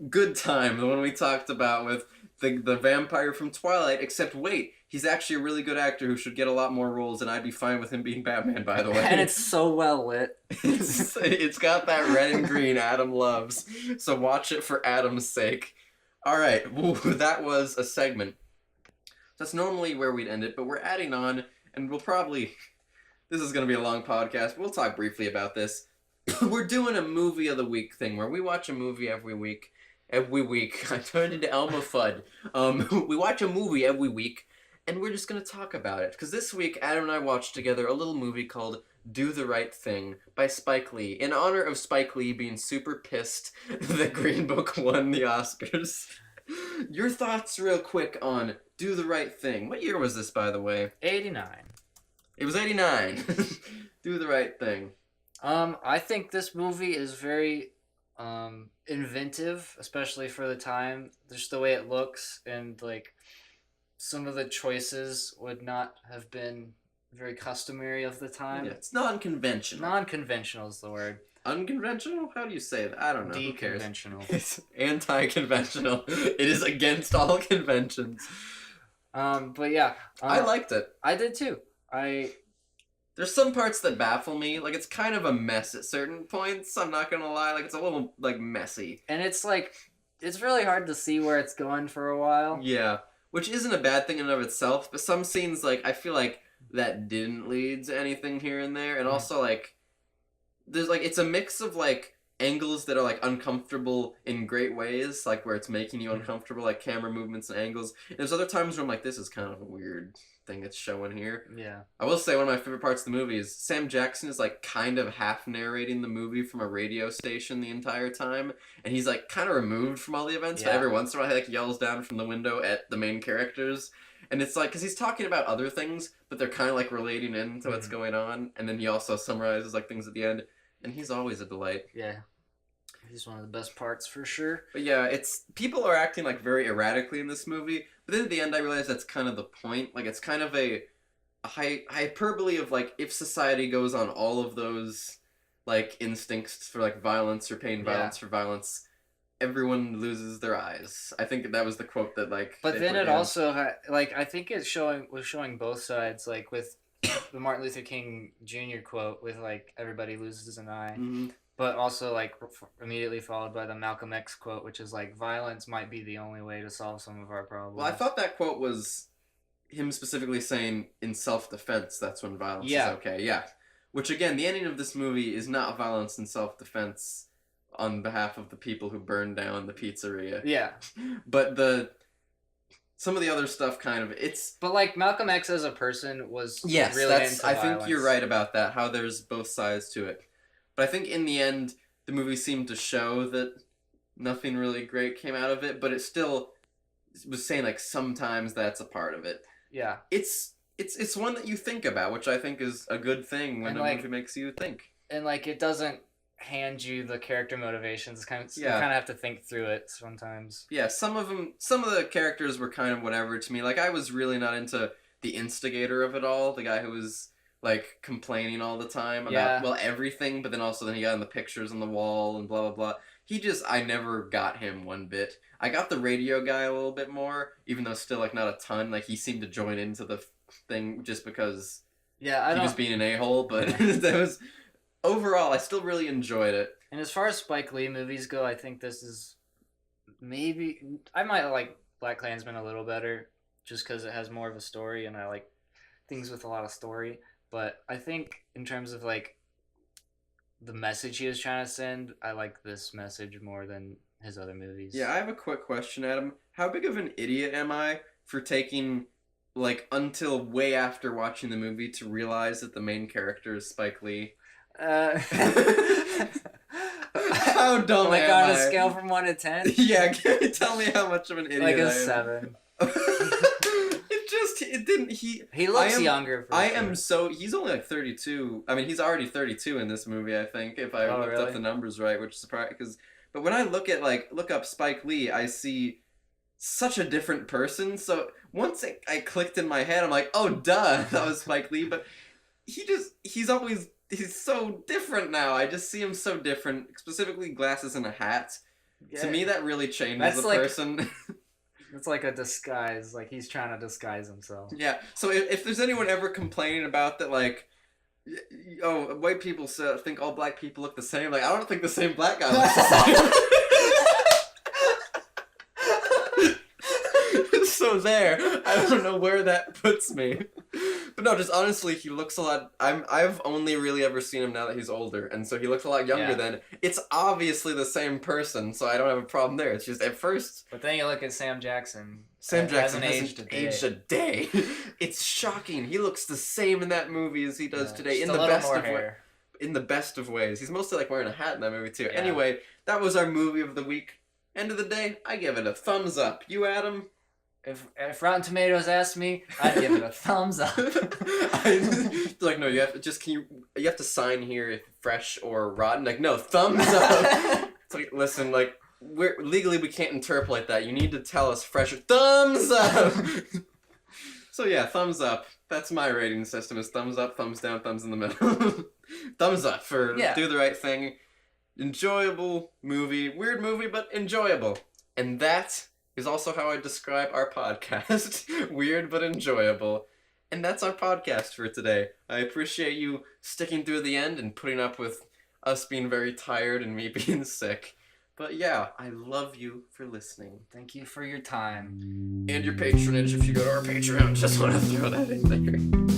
Speaker 1: Good Time, the one we talked about with the vampire from Twilight, except wait, he's actually a really good actor who should get a lot more roles, and I'd be fine with him being Batman, by the way.
Speaker 2: And it's so well lit.
Speaker 1: It's got that red and green Adam loves, so watch it for Adam's sake. Alright, that was a segment. That's normally where we'd end it, but we're adding on, and we'll probably... This is going to be a long podcast, but we'll talk briefly about this. We're doing a movie of the week thing, where we watch a movie every week. Every week. I turned into Elmer Fudd. We watch a movie every week, and we're just going to talk about it. Because this week, Adam and I watched together a little movie called Do the Right Thing by Spike Lee, in honor of Spike Lee being super pissed that Green Book won the Oscars. Your thoughts real quick on Do the Right Thing. What year was this, by the way?
Speaker 2: 89.
Speaker 1: It was 89. Do the Right Thing.
Speaker 2: I think this movie is very inventive, especially for the time. Just the way it looks, and like some of the choices would not have been very customary of the time.
Speaker 1: Yeah, it's non-conventional.
Speaker 2: Non-conventional is the word.
Speaker 1: Unconventional? How do you say that? I don't know.
Speaker 2: Deconventional.
Speaker 1: It's anti-conventional. It is against all conventions.
Speaker 2: But yeah.
Speaker 1: I liked it.
Speaker 2: I did too.
Speaker 1: There's some parts that baffle me. Like, it's kind of a mess at certain points. I'm not gonna lie. Like, it's a little, like, messy.
Speaker 2: And it's like, it's really hard to see where it's going for a while.
Speaker 1: Yeah. Which isn't a bad thing in and of itself. But some scenes, like, I feel like that didn't lead to anything here and there. And also, like, there's, like, it's a mix of, like, angles that are like uncomfortable in great ways, like where it's making you uncomfortable, like camera movements and angles. And there's other times where I'm like, this is kind of a weird thing it's showing here.
Speaker 2: Yeah.
Speaker 1: I will say one of my favorite parts of the movie is Sam Jackson is like kind of half narrating the movie from a radio station the entire time, and he's like kind of removed from all the events, but every once in a while he like yells down from the window at the main characters. And it's like, because he's talking about other things, but they're kind of like relating into what's going on. And then he also summarizes like things at the end. And he's always a delight.
Speaker 2: Yeah. He's one of the best parts for sure.
Speaker 1: But yeah, people are acting like very erratically in this movie. But then at the end I realized that's kind of the point. Like it's kind of a hyperbole of like if society goes on all of those like instincts for like violence or pain, violence for violence, everyone loses their eyes. I think that was the quote that like.
Speaker 2: But then it also like I think was showing both sides, like with the Martin Luther King Jr. quote with like everybody loses an eye, but also like immediately followed by the Malcolm X quote, which is like violence might be the only way to solve some of our problems.
Speaker 1: Well, I thought that quote was him specifically saying in self-defense that's when violence is okay. Yeah. Which again, the ending of this movie is not violence and self-defense on behalf of the people who burned down the pizzeria.
Speaker 2: Yeah.
Speaker 1: But some of the other stuff kind of
Speaker 2: But like Malcolm X as a person was really into violence.
Speaker 1: I think you're right about that, how there's both sides to it. But I think in the end the movie seemed to show that nothing really great came out of it, but it still was saying like sometimes that's a part of it.
Speaker 2: Yeah.
Speaker 1: It's one that you think about, which I think is a good thing when a movie makes you think.
Speaker 2: And like it doesn't hand you the character motivations. You kind of have to think through it sometimes.
Speaker 1: Yeah, some of the characters were kind of whatever to me. Like I was really not into the instigator of it all, the guy who was like complaining all the time about everything, but then he got in the pictures on the wall and blah blah blah. I never got him one bit. I got the radio guy a little bit more, even though still like not a ton. Like he seemed to join into the thing just because he was being an a-hole, but that was overall I still really enjoyed it.
Speaker 2: And as far as Spike Lee movies go, I think this is I might like BlacKkKlansman a little better just because it has more of a story and I like things with a lot of story. But I think in terms of like the message he was trying to send, I like this message more than his other movies.
Speaker 1: Yeah, I have a quick question, Adam. How big of an idiot am I for taking like until way after watching the movie to realize that the main character is Spike Lee?
Speaker 2: How
Speaker 1: dumb
Speaker 2: like
Speaker 1: am
Speaker 2: on
Speaker 1: I?
Speaker 2: a scale from 1 to 10?
Speaker 1: Yeah, can you tell me how much of an idiot
Speaker 2: like a
Speaker 1: I am?
Speaker 2: 7. He looks younger.
Speaker 1: He's only like 32. I mean, he's already 32 in this movie, I think, if I looked up the numbers right, which is surprising. But when I look up Spike Lee, I see such a different person. So once I clicked in my head, I'm like, oh, duh, that was Spike Lee. But he's so different now. I just see him so different, specifically glasses and a hat. Yeah. To me, that really changes the person.
Speaker 2: It's like a disguise. Like he's trying to disguise himself.
Speaker 1: Yeah. So if there's anyone ever complaining about that, like, oh, white people think all black people look the same. Like, I don't think the same black guy looks the same. So there. I don't know where that puts me. But no, just honestly, he looks a lot. I've only really ever seen him now that he's older, and so he looks a lot younger then. It's obviously the same person, so I don't have a problem there. It's just at first.
Speaker 2: But then you look at Sam Jackson.
Speaker 1: Sam Jackson hasn't aged a day. It's shocking. He looks the same in that movie as he does today. In the best of ways. He's mostly like wearing a hat in that movie too. Yeah. Anyway, that was our movie of the week. End of the day, I give it a thumbs up. You, Adam?
Speaker 2: If Rotten Tomatoes asked me, I'd give it a thumbs up.
Speaker 1: Like, no, you have to sign here if fresh or rotten. Like, no, thumbs up. It's like, listen, like, we can't interpolate that. You need to tell us fresh or thumbs up. So yeah, thumbs up. That's my rating system: is thumbs up, thumbs down, thumbs in the middle. Thumbs up for Do the Right Thing. Enjoyable movie, weird movie, but enjoyable, and that is also how I describe our podcast. Weird but enjoyable. And that's our podcast for today. I appreciate you sticking through the end and putting up with us being very tired and me being sick. But yeah, I love you for listening.
Speaker 2: Thank you for your time.
Speaker 1: And your patronage if you go to our Patreon. Just want to throw that in there.